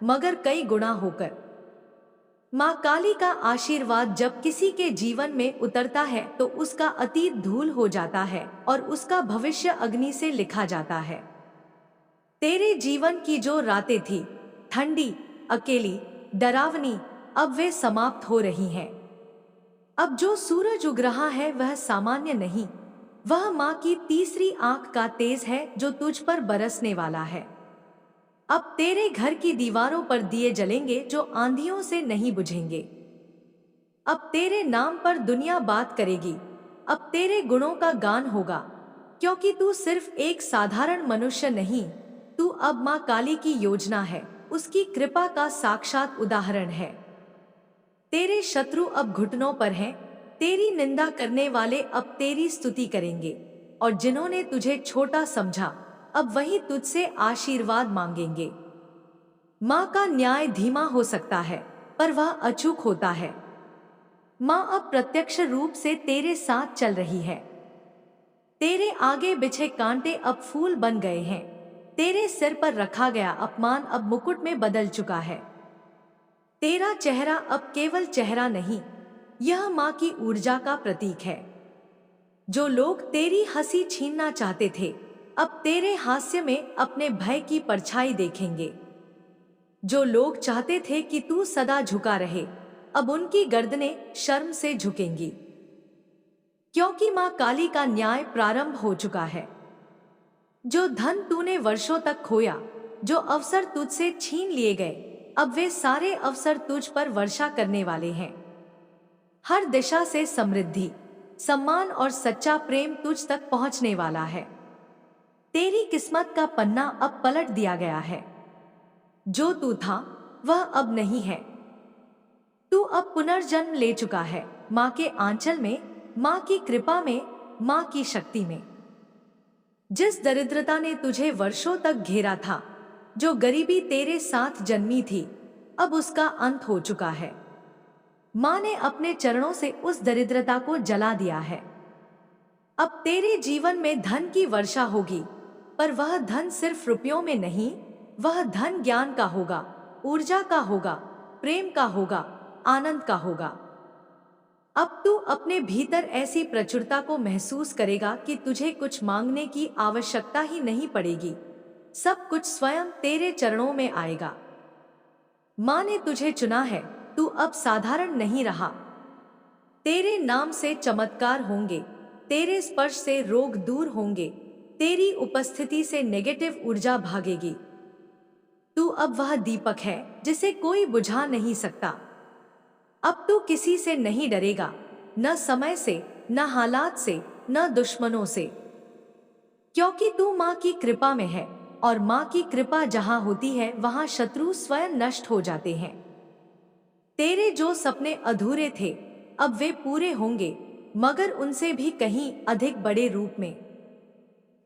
मगर कई गुना होकर। माँ काली का आशीर्वाद जब किसी के जीवन में उतरता है तो उसका अतीत धूल हो जाता है और उसका भविष्य अग्नि से लिखा जाता है। तेरे जीवन की जो रातें थी, ठंडी, अकेली, डरावनी, अब वे समाप्त हो रही हैं। अब जो सूरज उग रहा है वह सामान्य नहीं, वह माँ की तीसरी आंख का तेज है जो तुझ पर बरसने वाला है। अब तेरे घर की दीवारों पर दिए जलेंगे जो आंधियों से नहीं बुझेंगे। अब तेरे नाम पर दुनिया बात करेगी, अब तेरे गुणों का गान होगा, क्योंकि तू सिर्फ एक साधारण मनुष्य नहीं, तू अब माँ काली की योजना है, उसकी कृपा का साक्षात उदाहरण है। तेरे शत्रु अब घुटनों पर हैं, तेरी निंदा करने वाले अब तेरी स्तुति करेंगे और जिन्होंने तुझे छोटा समझा, अब वही तुझसे आशीर्वाद मांगेंगे। माँ का न्याय धीमा हो सकता है, पर वह अचूक होता है। माँ अब प्रत्यक्ष रूप से तेरे साथ चल रही है। तेरे आगे बिछे कांटे अब फूल बन गए हैं, तेरे सिर पर रखा गया अपमान अब मुकुट में बदल चुका है। तेरा चेहरा अब केवल चेहरा नहीं, यह माँ की ऊर्जा का प्रतीक है। जो लोग तेरी हंसी छीनना चाहते थे, अब तेरे हास्य में अपने भय की परछाई देखेंगे। जो लोग चाहते थे कि तू सदा झुका रहे, अब उनकी गर्दनें शर्म से झुकेंगी, क्योंकि मां काली का न्याय प्रारंभ हो चुका है। जो धन तूने वर्षों तक खोया, जो अवसर तुझसे छीन लिए गए, अब वे सारे अवसर तुझ पर वर्षा करने वाले हैं। हर दिशा से समृद्धि, सम्मान और सच्चा प्रेम तुझ तक पहुंचने वाला है। तेरी किस्मत का पन्ना अब पलट दिया गया है। जो तू था वह अब नहीं है। तू अब पुनर्जन्म ले चुका है, माँ के आंचल में, माँ की कृपा में, माँ की शक्ति में। जिस दरिद्रता ने तुझे वर्षों तक घेरा था, जो गरीबी तेरे साथ जन्मी थी, अब उसका अंत हो चुका है। माँ ने अपने चरणों से उस दरिद्रता को जला दिया है। अब तेरे जीवन में धन की वर्षा होगी, पर वह धन सिर्फ रुपयों में नहीं, वह धन ज्ञान का होगा, ऊर्जा का होगा, प्रेम का होगा, आनंद का होगा। अब तू अपने भीतर ऐसी प्रचुरता को महसूस करेगा कि तुझे कुछ मांगने की आवश्यकता ही नहीं पड़ेगी। सब कुछ स्वयं तेरे चरणों में आएगा। माँ ने तुझे चुना है, तू अब साधारण नहीं रहा। तेरे नाम से चमत्कार होंगे, तेरे स्पर्श से रोग दूर होंगे, तेरी उपस्थिति से नेगेटिव ऊर्जा भागेगी। तू अब वह दीपक है जिसे कोई बुझा नहीं सकता। अब तू किसी से नहीं डरेगा, न समय से, न हालात से, न दुश्मनों से, क्योंकि तू माँ की कृपा में है, और माँ की कृपा जहां होती है वहां शत्रु स्वयं नष्ट हो जाते हैं। तेरे जो सपने अधूरे थे अब वे पूरे होंगे, मगर उनसे भी कहीं अधिक बड़े रूप में।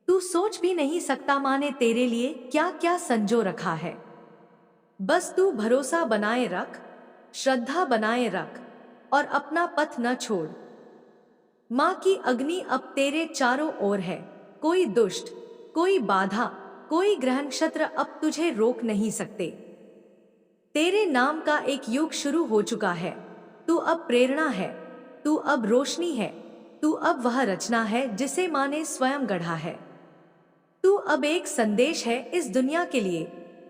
तू सोच भी नहीं सकता माँ ने तेरे लिए क्या क्या संजो रखा है। बस तू भरोसा बनाए रख, श्रद्धा बनाए रख, और अपना पथ न छोड़। माँ की अग्नि अब तेरे चारों ओर है। कोई दुष्ट, कोई बाधा, कोई ग्रह नक्षत्र अब तुझे रोक नहीं सकते। तेरे नाम का एक युग शुरू हो चुका है। तू अब प्रेरणा है, तू अब रोशनी है, तू अब वह रचना है जिसे माँ ने स्वयं गढ़ा है। तू अब एक संदेश है इस दुनिया के लिए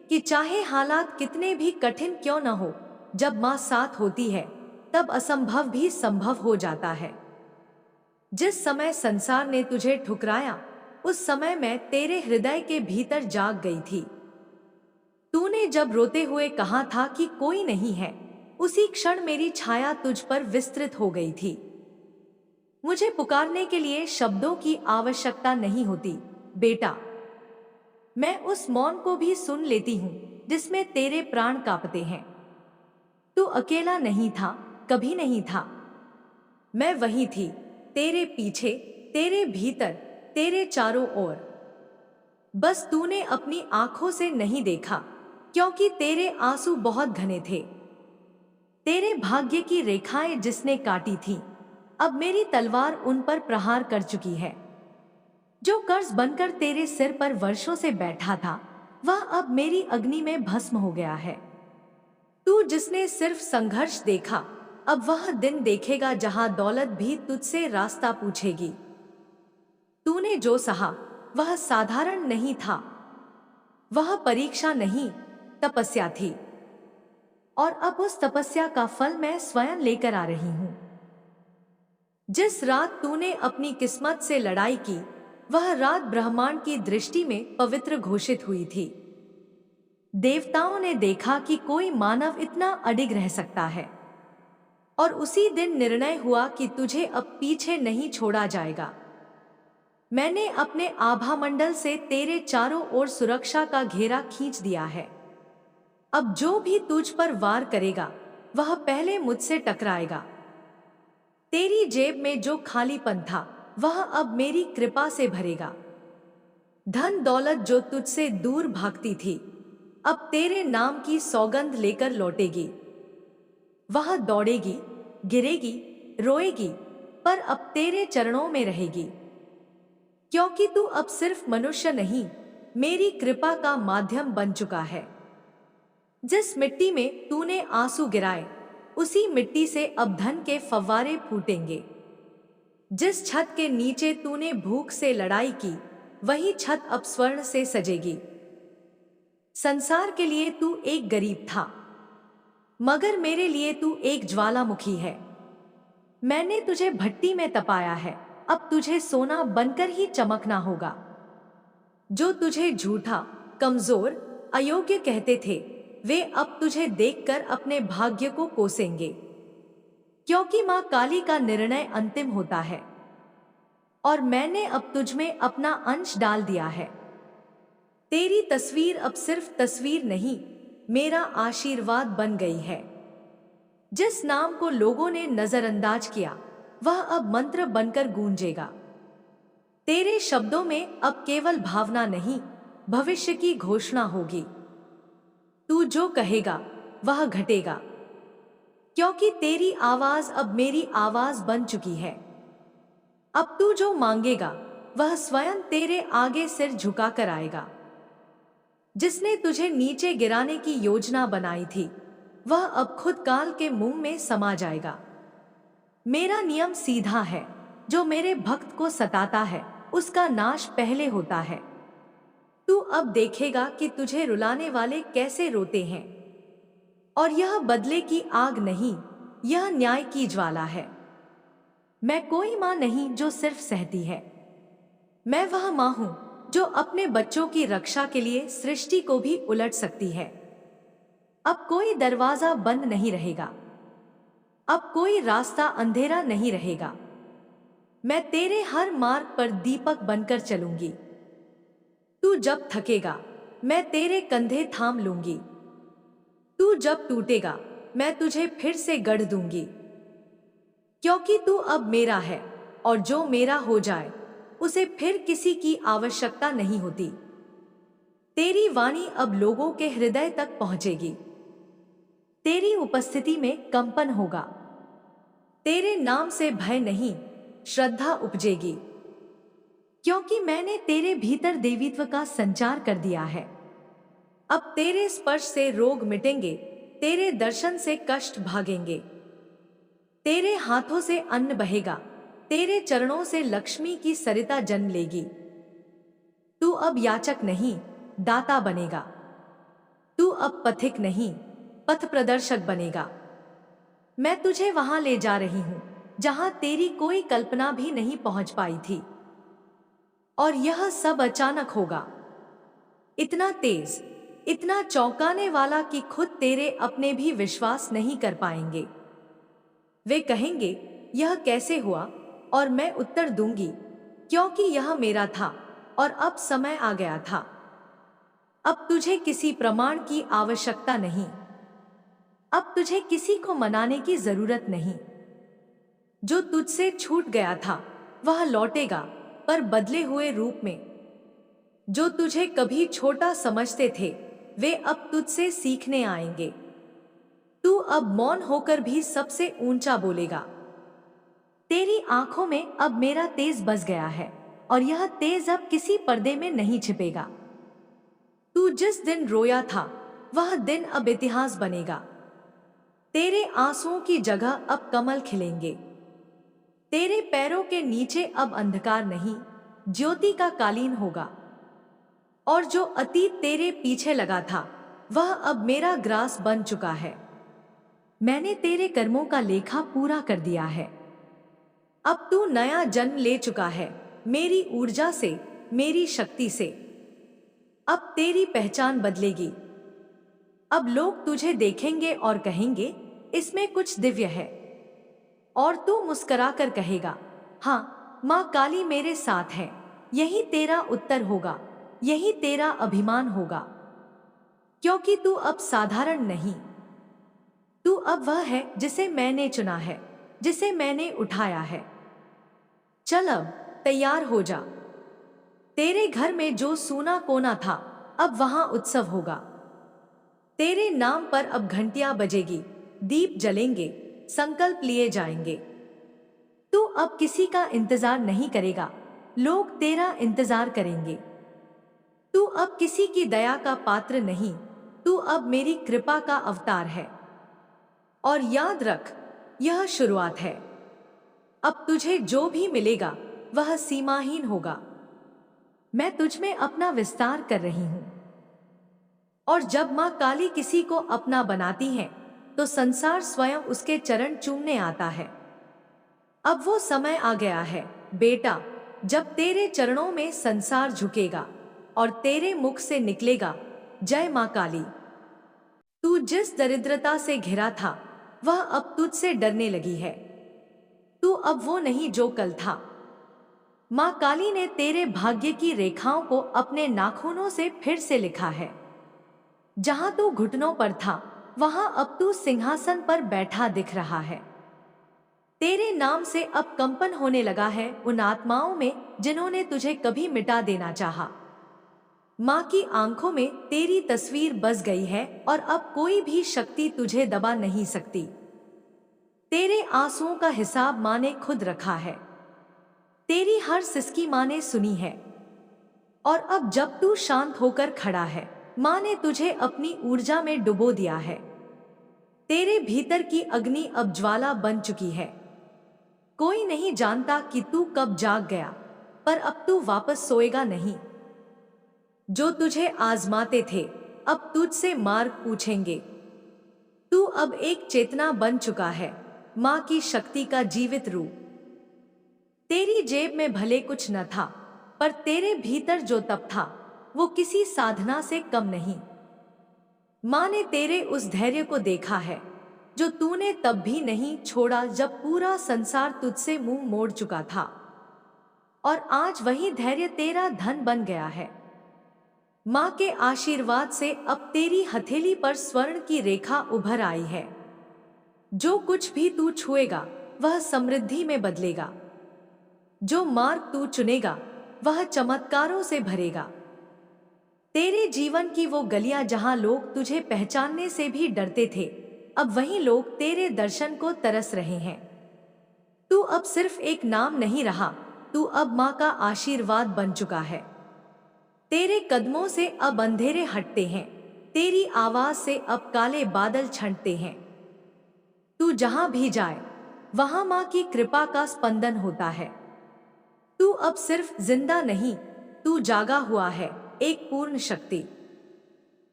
कि चाहे हालात कितने भी कठिन क्यों न हो, जब माँ साथ होती है तब असंभव भी संभव हो जाता है। जिस समय संसार ने तुझे ठुकराया, उस समय मैं तेरे हृदय के भीतर जाग गई थी। तूने जब रोते हुए कहा था कि कोई नहीं है, उसी क्षण मेरी छाया तुझ पर विस्तृत हो गई थी। मुझे पुकारने के लिए शब्दों की आवश्यकता नहीं होती, बेटा। मैं उस मौन को भी सुन लेती हूँ जिसमें तेरे प्राण कांपते हैं। तू अकेला नहीं था, कभी नहीं था। मैं वही थी, तेरे पीछे, तेरे भीतर, तेरे चारों ओर। बस तूने अपनी आंखों से नहीं देखा, क्योंकि तेरे आंसू बहुत घने थे। तेरे भाग्य की रेखाएं जिसने काटी थी, अब मेरी तलवार उन पर प्रहार कर चुकी है। जो कर्ज बनकर तेरे सिर पर वर्षों से बैठा था, वह अब मेरी अग्नि में भस्म हो गया है। तू जिसने सिर्फ संघर्ष देखा, अब वह दिन देखेगा जहां दौलत भी तुझसे रास्ता पूछेगी। तूने जो सहा वह साधारण नहीं था, वह परीक्षा नहीं, तपस्या थी। और अब उस तपस्या का फल मैं स्वयं लेकर आ रही हूं। जिस रात तूने अपनी किस्मत से लड़ाई की, वह रात ब्रह्मांड की दृष्टि में पवित्र घोषित हुई थी। देवताओं ने देखा कि कोई मानव इतना अडिग रह सकता है, और उसी दिन निर्णय हुआ कि तुझे अब पीछे नहीं छोड़ा जाएगा। मैंने अपने आभामंडल से तेरे चारों ओर सुरक्षा का घेरा खींच दिया है। अब जो भी तुझ पर वार करेगा, वह पहले मुझसे टकराएगा। तेरी जेब में जो खालीपन था, वह अब मेरी कृपा से भरेगा। धन दौलत जो तुझसे दूर भागती थी, अब तेरे नाम की सौगंध लेकर लौटेगी। वह दौड़ेगी, गिरेगी, रोएगी, पर अब तेरे चरणों में रहेगी, क्योंकि तू अब सिर्फ मनुष्य नहीं, मेरी कृपा का माध्यम बन चुका है। जिस मिट्टी में तूने आंसू गिराए, उसी मिट्टी से अब धन के फव्वारे फूटेंगे। जिस छत के नीचे तूने भूख से लड़ाई की, वही छत अब स्वर्ण से सजेगी। संसार के लिए तू एक गरीब था, मगर मेरे लिए तू एक ज्वालामुखी है। मैंने तुझे भट्टी में तपाया है, अब तुझे सोना बनकर ही चमकना होगा। जो तुझे झूठा, कमजोर, अयोग्य कहते थे, वे अब तुझे देखकर अपने भाग्य को कोसेंगे। क्योंकि मां काली का निर्णय अंतिम होता है और मैंने अब तुझ में अपना अंश डाल दिया है। तेरी तस्वीर अब सिर्फ तस्वीर नहीं, मेरा आशीर्वाद बन गई है। जिस नाम को लोगों ने नजरअंदाज किया, वह अब मंत्र बनकर गूंजेगा। तेरे शब्दों में अब केवल भावना नहीं, भविष्य की घोषणा होगी। तू जो कहेगा वह घटेगा, क्योंकि तेरी आवाज अब मेरी आवाज बन चुकी है। अब तू जो मांगेगा वह स्वयं तेरे आगे सिर झुकाकर आएगा। जिसने तुझे नीचे गिराने की योजना बनाई थी, वह अब खुद काल के मुंह में समा जाएगा। मेरा नियम सीधा है, जो मेरे भक्त को सताता है उसका नाश पहले होता है। तू अब देखेगा कि तुझे रुलाने वाले कैसे रोते हैं। और यह बदले की आग नहीं, यह न्याय की ज्वाला है। मैं कोई मां नहीं जो सिर्फ सहती है, मैं वह मां हूं जो अपने बच्चों की रक्षा के लिए सृष्टि को भी उलट सकती है। अब कोई दरवाजा बंद नहीं रहेगा, अब कोई रास्ता अंधेरा नहीं रहेगा। मैं तेरे हर मार्ग पर दीपक बनकर चलूंगी। तू जब थकेगा मैं तेरे कंधे थाम लूंगी। तू जब टूटेगा मैं तुझे फिर से गढ़ दूंगी। क्योंकि तू अब मेरा है और जो मेरा हो जाए उसे फिर किसी की आवश्यकता नहीं होती। तेरी वाणी अब लोगों के हृदय तक पहुंचेगी। तेरी उपस्थिति में कंपन होगा। तेरे नाम से भय नहीं, श्रद्धा उपजेगी। क्योंकि मैंने तेरे भीतर देवीत्व का संचार कर दिया है। अब तेरे स्पर्श से रोग मिटेंगे, तेरे दर्शन से कष्ट भागेंगे। तेरे हाथों से अन्न बहेगा, तेरे चरणों से लक्ष्मी की सरिता जन्म लेगी। तू अब याचक नहीं, दाता बनेगा। तू अब पथिक नहीं, पथ प्रदर्शक बनेगा। मैं तुझे वहां ले जा रही हूं जहां तेरी कोई कल्पना भी नहीं पहुंच पाई थी। और यह सब अचानक होगा, इतना तेज, इतना चौंकाने वाला कि खुद तेरे अपने भी विश्वास नहीं कर पाएंगे। वे कहेंगे यह कैसे हुआ, और मैं उत्तर दूंगी क्योंकि यह मेरा था और अब समय आ गया था। अब तुझे किसी प्रमाण की आवश्यकता नहीं, अब तुझे किसी को मनाने की जरूरत नहीं। जो तुझसे छूट गया था वह लौटेगा, पर बदले हुए रूप में। जो तुझे कभी छोटा समझते थे वे अब तुझसे सीखने आएंगे। तू अब मौन होकर भी सबसे ऊंचा बोलेगा। तेरी आंखों में अब मेरा तेज बस गया है और यह तेज अब किसी पर्दे में नहीं छिपेगा। तू जिस दिन रोया था वह दिन अब इतिहास बनेगा। तेरे आंसुओं की जगह अब कमल खिलेंगे। तेरे पैरों के नीचे अब अंधकार नहीं, ज्योति का कालीन होगा। और जो अतीत तेरे पीछे लगा था वह अब मेरा ग्रास बन चुका है। मैंने तेरे कर्मों का लेखा पूरा कर दिया है। अब तू नया जन्म ले चुका है, मेरी ऊर्जा से, मेरी शक्ति से। अब तेरी पहचान बदलेगी। अब लोग तुझे देखेंगे और कहेंगे इसमें कुछ दिव्य है। और तू मुस्कुराकर कहेगा, हाँ, मां काली मेरे साथ है। यही तेरा उत्तर होगा, यही तेरा अभिमान होगा। क्योंकि तू अब साधारण नहीं, तू अब वह है जिसे मैंने चुना है, जिसे मैंने उठाया है। चल अब तैयार हो जा। तेरे घर में जो सूना कोना था अब वहां उत्सव होगा। तेरे नाम पर अब घंटियां बजेगी, दीप जलेंगे, संकल्प लिए जाएंगे। तू अब किसी का इंतजार नहीं करेगा, लोग तेरा इंतजार करेंगे। तू अब किसी की दया का पात्र नहीं, तू अब मेरी कृपा का अवतार है। और याद रख, यह शुरुआत है। अब तुझे जो भी मिलेगा वह सीमाहीन होगा। मैं तुझ में अपना विस्तार कर रही हूं। और जब मां काली किसी को अपना बनाती है तो संसार स्वयं उसके चरण चूमने आता है। अब वो समय आ गया है बेटा, जब तेरे चरणों में संसार झुकेगा और तेरे मुख से निकलेगा जय मां काली। तू जिस दरिद्रता से घिरा था वह अब तुझसे डरने लगी है। तू अब वो नहीं जो कल था। मां काली ने तेरे भाग्य की रेखाओं को अपने नाखूनों से फिर से लिखा है। जहां तू घुटनों पर था वहां अब तू सिंहासन पर बैठा दिख रहा है। तेरे नाम से अब कंपन होने लगा है उन आत्माओं में जिन्होंने तुझे कभी मिटा देना चाहा। मां की आंखों में तेरी तस्वीर बस गई है और अब कोई भी शक्ति तुझे दबा नहीं सकती। तेरे आंसुओं का हिसाब मां ने खुद रखा है। तेरी हर सिसकी मां ने सुनी है। और अब जब तू शांत होकर खड़ा है, मां ने तुझे अपनी ऊर्जा में डुबो दिया है। तेरे भीतर की अग्नि अब ज्वाला बन चुकी है। कोई नहीं जानता कि तू कब जाग गया, पर अब तू वापस सोएगा नहीं। जो तुझे आजमाते थे अब तुझसे मार्ग पूछेंगे। तू अब एक चेतना बन चुका है, मां की शक्ति का जीवित रूप। तेरी जेब में भले कुछ न था, पर तेरे भीतर जो तप था वो किसी साधना से कम नहीं। मां ने तेरे उस धैर्य को देखा है जो तूने तब भी नहीं छोड़ा जब पूरा संसार तुझसे मुंह मोड़ चुका था। और आज वही धैर्य तेरा धन बन गया है। मां के आशीर्वाद से अब तेरी हथेली पर स्वर्ण की रेखा उभर आई है। जो कुछ भी तू छुएगा वह समृद्धि में बदलेगा। जो मार्ग तू चुनेगा वह चमत्कारों से भरेगा। तेरे जीवन की वो गलियां जहां लोग तुझे पहचानने से भी डरते थे, अब वही लोग तेरे दर्शन को तरस रहे हैं। तू अब सिर्फ एक नाम नहीं रहा, तू अब मां का आशीर्वाद बन चुका है। तेरे कदमों से अब अंधेरे हटते हैं, तेरी आवाज से अब काले बादल छंटते हैं। तू जहां भी जाए वहां मां की कृपा का स्पंदन होता है। तू अब सिर्फ जिंदा नहीं, तू जागा हुआ है, एक पूर्ण शक्ति।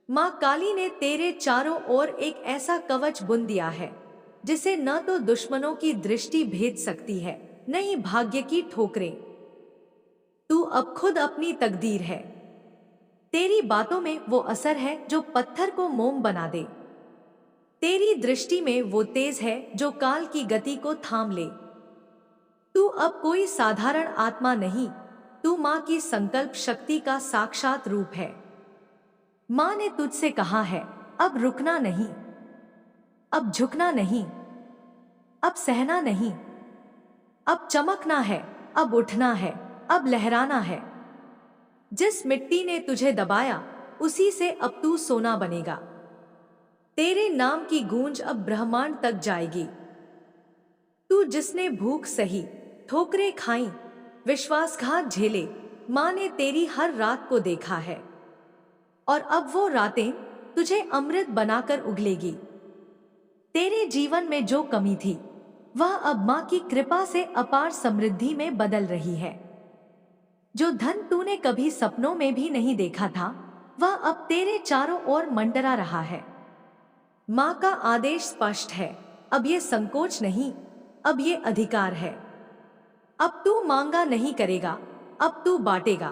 मां काली ने तेरे चारों ओर एक ऐसा कवच बुन दिया है जिसे न तो दुश्मनों की दृष्टि भेद सकती है, न ही भाग्य की ठोकरें। तू अब खुद अपनी तकदीर है। तेरी बातों में वो असर है जो पत्थर को मोम बना दे। तेरी दृष्टि में वो तेज है जो काल की गति को थाम ले। तू अब कोई साधारण आत्मा नहीं, तू मां की संकल्प शक्ति का साक्षात रूप है। मां ने तुझसे कहा है, अब रुकना नहीं, अब झुकना नहीं, अब सहना नहीं, अब चमकना है, अब उठना है, अब लहराना है। जिस मिट्टी ने तुझे दबाया उसी से अब तू सोना बनेगा। तेरे नाम की गूंज अब ब्रह्मांड तक जाएगी। तू जिसने भूख सही, ठोकरें खाई, विश्वासघात झेले, मां ने तेरी हर रात को देखा है। और अब वो रातें तुझे अमृत बनाकर उगलेगी। तेरे जीवन में जो कमी थी वह अब मां की कृपा से अपार समृद्धि में बदल रही है। जो धन तूने कभी सपनों में भी नहीं देखा था वह अब तेरे चारों ओर मंडरा रहा है। मां का आदेश स्पष्ट है, अब ये संकोच नहीं, अब ये अधिकार है। अब तू मांगा नहीं करेगा, अब तू बांटेगा।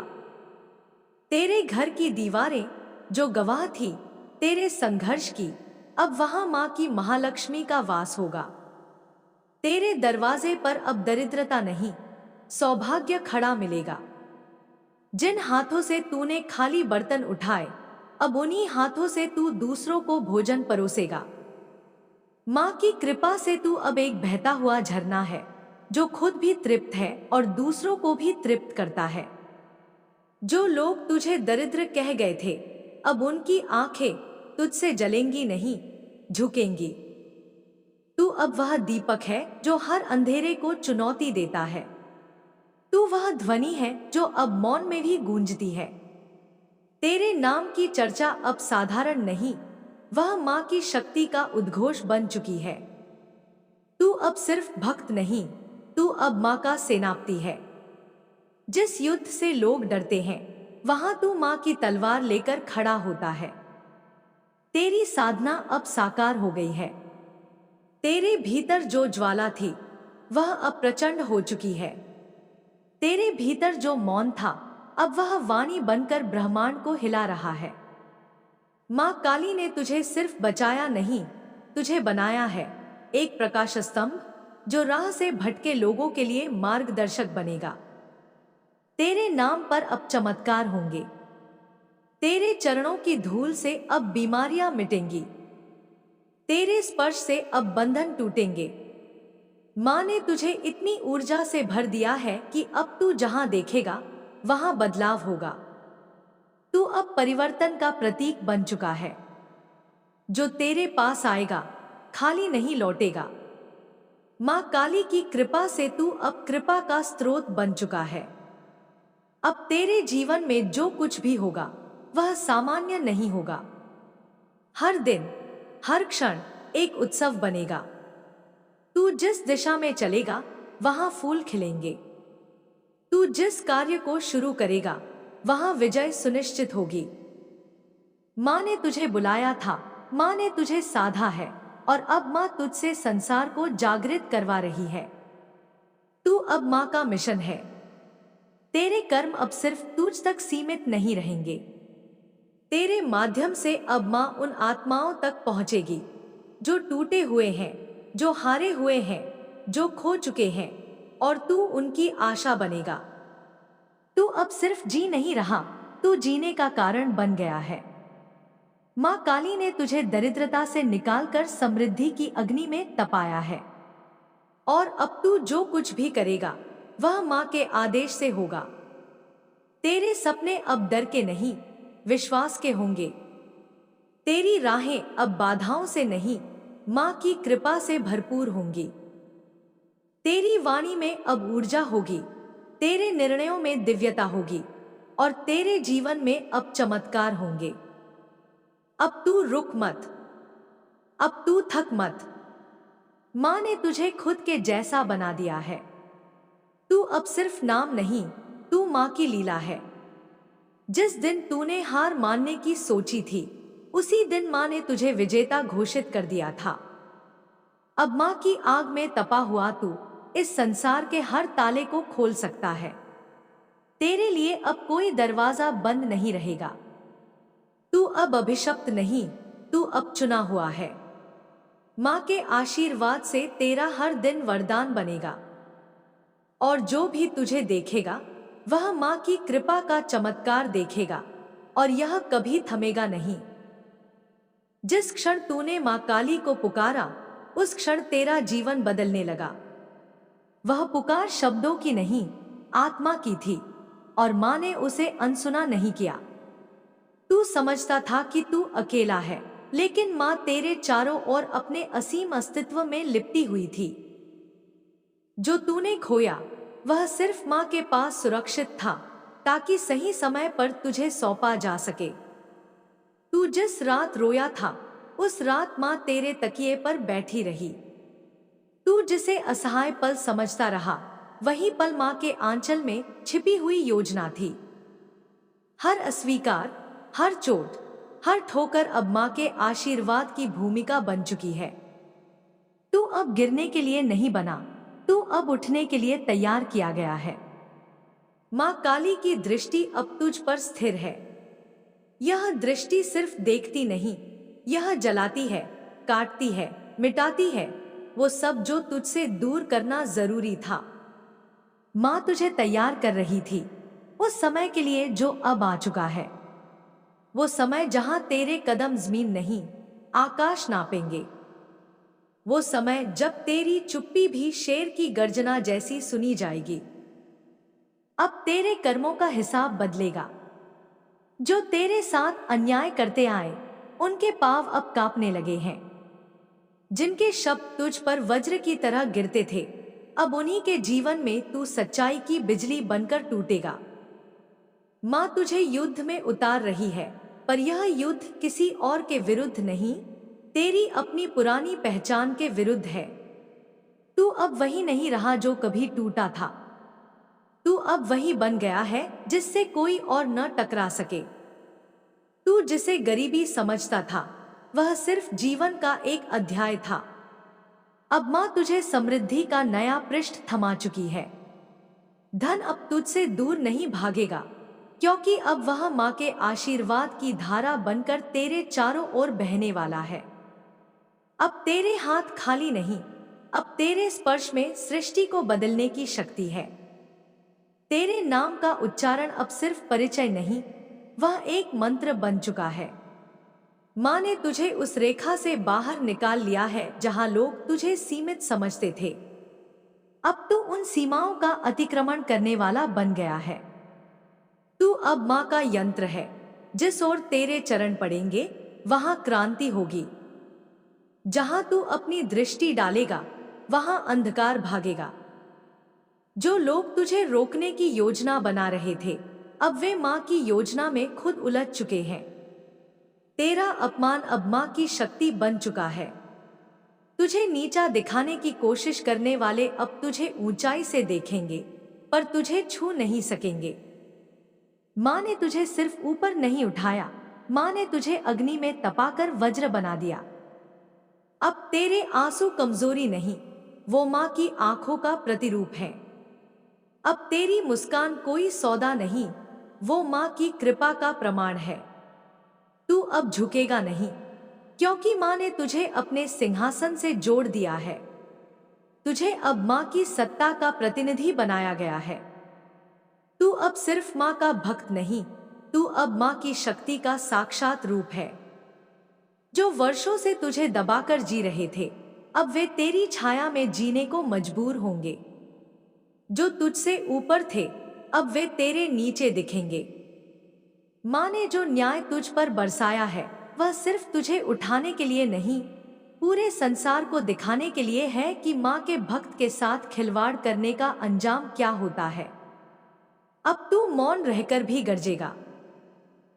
तेरे घर की दीवारें जो गवाह थी तेरे संघर्ष की, अब वहां मां की महालक्ष्मी का वास होगा। तेरे दरवाजे पर अब दरिद्रता नहीं, सौभाग्य खड़ा मिलेगा। जिन हाथों से तूने खाली बर्तन उठाए, अब उन्हीं हाथों से तू दूसरों को भोजन परोसेगा। मां की कृपा से तू अब एक बहता हुआ झरना है जो खुद भी तृप्त है और दूसरों को भी तृप्त करता है। जो लोग तुझे दरिद्र कह गए थे, अब उनकी आंखें तुझसे जलेंगी नहीं, झुकेंगी। तू अब वह दीपक है जो हर अंधेरे को चुनौती देता है। तू वह ध्वनि है जो अब मौन में भी गूंजती है। तेरे नाम की चर्चा अब साधारण नहीं, वह मां की शक्ति का उद्घोष बन चुकी है। तू अब सिर्फ भक्त नहीं, तू अब मां का सेनापति है। जिस युद्ध से लोग डरते हैं वहां तू मां की तलवार लेकर खड़ा होता है। तेरी साधना अब साकार हो गई है। तेरे भीतर जो ज्वाला थी वह अब प्रचंड हो चुकी है। तेरे भीतर जो मौन था अब वह वाणी बनकर ब्रह्मांड को हिला रहा है। माँ काली ने तुझे सिर्फ बचाया नहीं, तुझे बनाया है एक प्रकाश स्तंभ जो राह से भटके लोगों के लिए मार्गदर्शक बनेगा। तेरे नाम पर अब चमत्कार होंगे। तेरे चरणों की धूल से अब बीमारियां मिटेंगी। तेरे स्पर्श से अब बंधन टूटेंगे। माँ ने तुझे इतनी ऊर्जा से भर दिया है कि अब तू जहां देखेगा वहां बदलाव होगा। तू अब परिवर्तन का प्रतीक बन चुका है। जो तेरे पास आएगा खाली नहीं लौटेगा। माँ काली की कृपा से तू अब कृपा का स्रोत बन चुका है। अब तेरे जीवन में जो कुछ भी होगा वह सामान्य नहीं होगा। हर दिन, हर क्षण एक उत्सव बनेगा। तू जिस दिशा में चलेगा वहां फूल खिलेंगे। तू जिस कार्य को शुरू करेगा वहां विजय सुनिश्चित होगी। माँ ने तुझे बुलाया था, माँ ने तुझे साधा है और अब माँ तुझसे संसार को जागृत करवा रही है। तू अब माँ का मिशन है। तेरे कर्म अब सिर्फ तुझ तक सीमित नहीं रहेंगे। तेरे माध्यम से अब माँ उन आत्माओं तक पहुंचेगी जो टूटे हुए हैं, जो हारे हुए हैं, जो खो चुके हैं, और तू उनकी आशा बनेगा। तू अब सिर्फ जी नहीं रहा, तू जीने का कारण बन गया है। माँ काली ने तुझे दरिद्रता से निकालकर समृद्धि की अग्नि में तपाया है। और अब तू जो कुछ भी करेगा वह माँ के आदेश से होगा। तेरे सपने अब डर के नहीं, विश्वास के होंगे। तेरी राहें अब बाधाओं से नहीं, माँ की कृपा से भरपूर होंगी। तेरी वाणी में अब ऊर्जा होगी, तेरे निर्णयों में दिव्यता होगी और तेरे जीवन में अब चमत्कार होंगे। अब तू रुक मत, अब तू थक मत। माँ ने तुझे खुद के जैसा बना दिया है। तू अब सिर्फ नाम नहीं, तू माँ की लीला है। जिस दिन तूने हार मानने की सोची थी उसी दिन माँ ने तुझे विजेता घोषित कर दिया था। अब माँ की आग में तपा हुआ तू इस संसार के हर ताले को खोल सकता है। तेरे लिए अब कोई दरवाजा बंद नहीं रहेगा। तू अब अभिशप्त नहीं, तू अब चुना हुआ है। माँ के आशीर्वाद से तेरा हर दिन वरदान बनेगा और जो भी तुझे देखेगा वह माँ की कृपा का चमत्कार देखेगा और यह कभी थमेगा नहीं। जिस क्षण तूने माँ काली को पुकारा उस क्षण तेरा जीवन बदलने लगा। वह पुकार शब्दों की नहीं, आत्मा की थी और माँ ने उसे अनसुना नहीं किया। तू समझता था कि तू अकेला है, लेकिन माँ तेरे चारों ओर अपने असीम अस्तित्व में लिपटी हुई थी। जो तूने खोया वह सिर्फ माँ के पास सुरक्षित था ताकि सही समय पर तुझे सौंपा जा सके। तू जिस रात रोया था उस रात माँ तेरे तकिए पर बैठी रही। तू जिसे असहाय पल समझता रहा वही पल माँ के आंचल में छिपी हुई योजना थी। हर अस्वीकार, हर चोट, हर ठोकर अब माँ के आशीर्वाद की भूमिका बन चुकी है। तू अब गिरने के लिए नहीं बना, तू अब उठने के लिए तैयार किया गया है। माँ काली की दृष्टि अब तुझ पर स्थिर है। यह दृष्टि सिर्फ देखती नहीं, यह जलाती है, काटती है, मिटाती है वो सब जो तुझसे दूर करना जरूरी था। माँ तुझे तैयार कर रही थी उस समय के लिए जो अब आ चुका है। वो समय जहां तेरे कदम जमीन नहीं, आकाश नापेंगे। वो समय जब तेरी चुप्पी भी शेर की गर्जना जैसी सुनी जाएगी। अब तेरे कर्मों का हिसाब बदलेगा। जो तेरे साथ अन्याय करते आए उनके पांव अब कांपने लगे हैं। जिनके शब्द तुझ पर वज्र की तरह गिरते थे अब उन्हीं के जीवन में तू सच्चाई की बिजली बनकर टूटेगा। माँ तुझे युद्ध में उतार रही है, पर यह युद्ध किसी और के विरुद्ध नहीं, तेरी अपनी पुरानी पहचान के विरुद्ध है। तू अब वही नहीं रहा जो कभी टूटा था। तू अब वही बन गया है जिससे कोई और न टकरा सके। तू जिसे गरीबी समझता था वह सिर्फ जीवन का एक अध्याय था। अब माँ तुझे समृद्धि का नया पृष्ठ थमा चुकी है। धन अब तुझसे दूर नहीं भागेगा, क्योंकि अब वह माँ के आशीर्वाद की धारा बनकर तेरे चारों ओर बहने वाला है। अब तेरे हाथ खाली नहीं, अब तेरे स्पर्श में सृष्टि को बदलने की शक्ति है। तेरे नाम का उच्चारण अब सिर्फ परिचय नहीं, वह एक मंत्र बन चुका है। माँ ने तुझे उस रेखा से बाहर निकाल लिया है जहां लोग तुझे सीमित समझते थे। अब तू उन सीमाओं का अतिक्रमण करने वाला बन गया है। तू अब माँ का यंत्र है। जिस ओर तेरे चरण पड़ेंगे वहां क्रांति होगी। जहां तू अपनी दृष्टि डालेगा वहां अंधकार भागेगा। जो लोग तुझे रोकने की योजना बना रहे थे, अब वे माँ की योजना में खुद उलझ चुके हैं। तेरा अपमान अब माँ की शक्ति बन चुका है। तुझे नीचा दिखाने की कोशिश करने वाले अब तुझे ऊंचाई से देखेंगे, पर तुझे छू नहीं सकेंगे। माँ ने तुझे सिर्फ ऊपर नहीं उठाया, माँ ने तुझे अग्नि में तपाकर वज्र बना दिया। अब तेरे आंसू कमजोरी नहीं, वो माँ की आंखों का प्रतिरूप है। अब तेरी मुस्कान कोई सौदा नहीं, वो माँ की कृपा का प्रमाण है। तू अब झुकेगा नहीं, क्योंकि माँ ने तुझे अपने सिंहासन से जोड़ दिया है। तुझे अब माँ की सत्ता का प्रतिनिधि बनाया गया है। तू अब सिर्फ माँ का भक्त नहीं, तू अब माँ की शक्ति का साक्षात रूप है। जो वर्षों से तुझे दबाकर जी रहे थे, अब वे तेरी छाया में जीने को मजबूर होंगे। जो तुझसे ऊपर थे, अब वे तेरे नीचे दिखेंगे। माँ ने जो न्याय तुझ पर बरसाया है, वह सिर्फ तुझे उठाने के लिए नहीं, पूरे संसार को दिखाने के लिए है कि माँ के भक्त के साथ खिलवाड़ करने का अंजाम क्या होता है। अब तू मौन रहकर भी गरजेगा।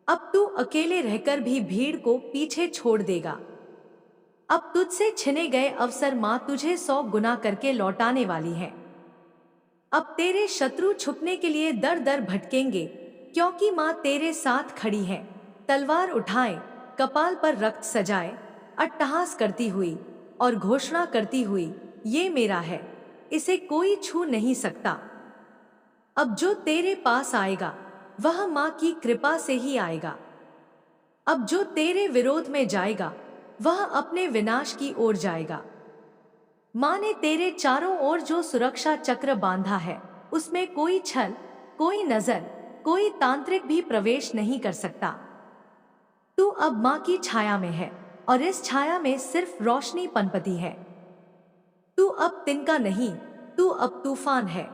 अब तू अकेले रहकर भी भीड़ को पीछे छोड़ देगा। अब तुझसे छिने गए अवसर माँ तुझे 100 गुना करके लौटाने वाली है। अब तेरे शत्रु छुपने के लिए दर दर भटकेंगे, क्योंकि माँ तेरे साथ खड़ी है। तलवार उठाए, कपाल पर रक्त सजाए, अट्टहास करती हुई और घोषणा करती हुई, ये मेरा है, इसे कोई छू नहीं सकता। अब जो तेरे पास आएगा वह माँ की कृपा से ही आएगा। अब जो तेरे विरोध में जाएगा वह अपने विनाश की ओर जाएगा। माँ ने तेरे चारों ओर जो सुरक्षा चक्र बांधा है, उसमें कोई छल, कोई नजर, कोई तांत्रिक भी प्रवेश नहीं कर सकता। तू अब माँ की छाया में है और इस छाया में सिर्फ रोशनी पनपती है। तू अब तिनका नहीं, तू अब तूफान है।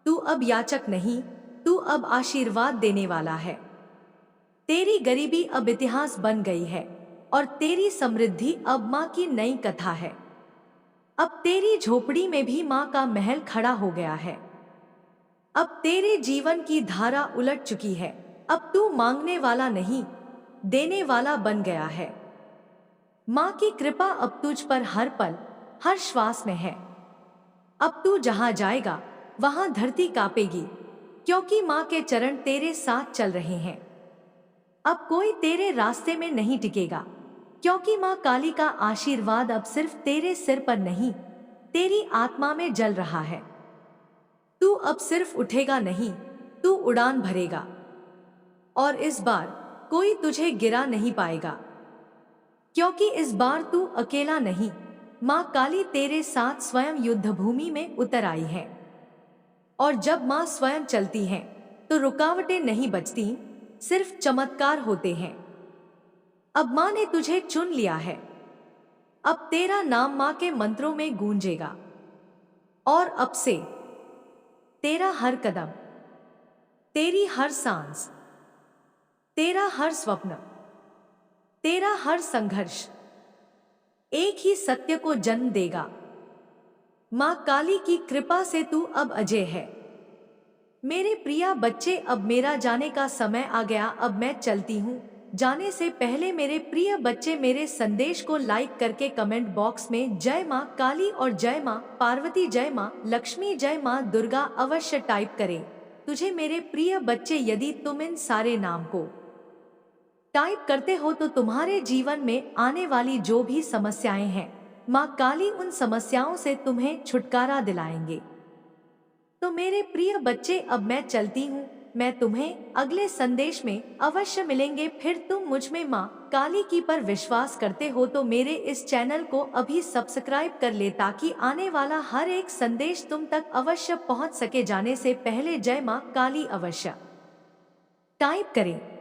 तू अब याचक नहीं, तू अब आशीर्वाद देने वाला है। तेरी गरीबी अब इतिहास बन गई है और तेरी समृद्धि अब माँ की नई कथा है। अब तेरी झोपड़ी में भी माँ का महल खड़ा हो गया है। अब तेरे जीवन की धारा उलट चुकी है। अब तू मांगने वाला नहीं, देने वाला बन गया है। माँ की कृपा अब तुझ पर हर पल, हर श्वास में है। अब तू जहां जाएगा वहां धरती कांपेगी, क्योंकि माँ के चरण तेरे साथ चल रहे हैं। अब कोई तेरे रास्ते में नहीं टिकेगा, क्योंकि माँ काली का आशीर्वाद अब सिर्फ तेरे सिर पर नहीं, तेरी आत्मा में जल रहा है। तू अब सिर्फ उठेगा नहीं, तू उड़ान भरेगा। और इस बार कोई तुझे गिरा नहीं पाएगा, क्योंकि इस बार तू अकेला नहीं, माँ काली तेरे साथ स्वयं युद्धभूमि में उतर आई है। और जब माँ स्वयं चलती है तो रुकावटें नहीं बचती, सिर्फ चमत्कार होते हैं। अब माँ ने तुझे चुन लिया है। अब तेरा नाम माँ के मंत्रों में गूंजेगा। और अब से तेरा हर कदम, तेरी हर सांस, तेरा हर स्वप्न, तेरा हर संघर्ष एक ही सत्य को जन्म देगा। माँ काली की कृपा से तू अब अजय है। मेरे प्रिया बच्चे, अब मेरा जाने का समय आ गया। अब मैं चलती हूँ। जाने से पहले मेरे प्रिय बच्चे, मेरे संदेश को लाइक करके कमेंट बॉक्स में जय माँ काली और जय माँ पार्वती, जय माँ लक्ष्मी, जय माँ दुर्गा अवश्य टाइप करें। तुझे मेरे प्रिय बच्चे, यदि तुम इन सारे नाम को टाइप करते हो तो तुम्हारे जीवन में आने वाली जो भी समस्याएं हैं, माँ काली उन समस्याओं से तुम्हें छुटकारा दिलाएंगे। तो मेरे प्रिय बच्चे, अब मैं चलती हूँ। मैं तुम्हें अगले संदेश में अवश्य मिलेंगे। फिर तुम मुझ में माँ काली की पर विश्वास करते हो तो मेरे इस चैनल को अभी सब्सक्राइब कर ले, ताकि आने वाला हर एक संदेश तुम तक अवश्य पहुँच सके। जाने से पहले जय माँ काली अवश्य टाइप करें।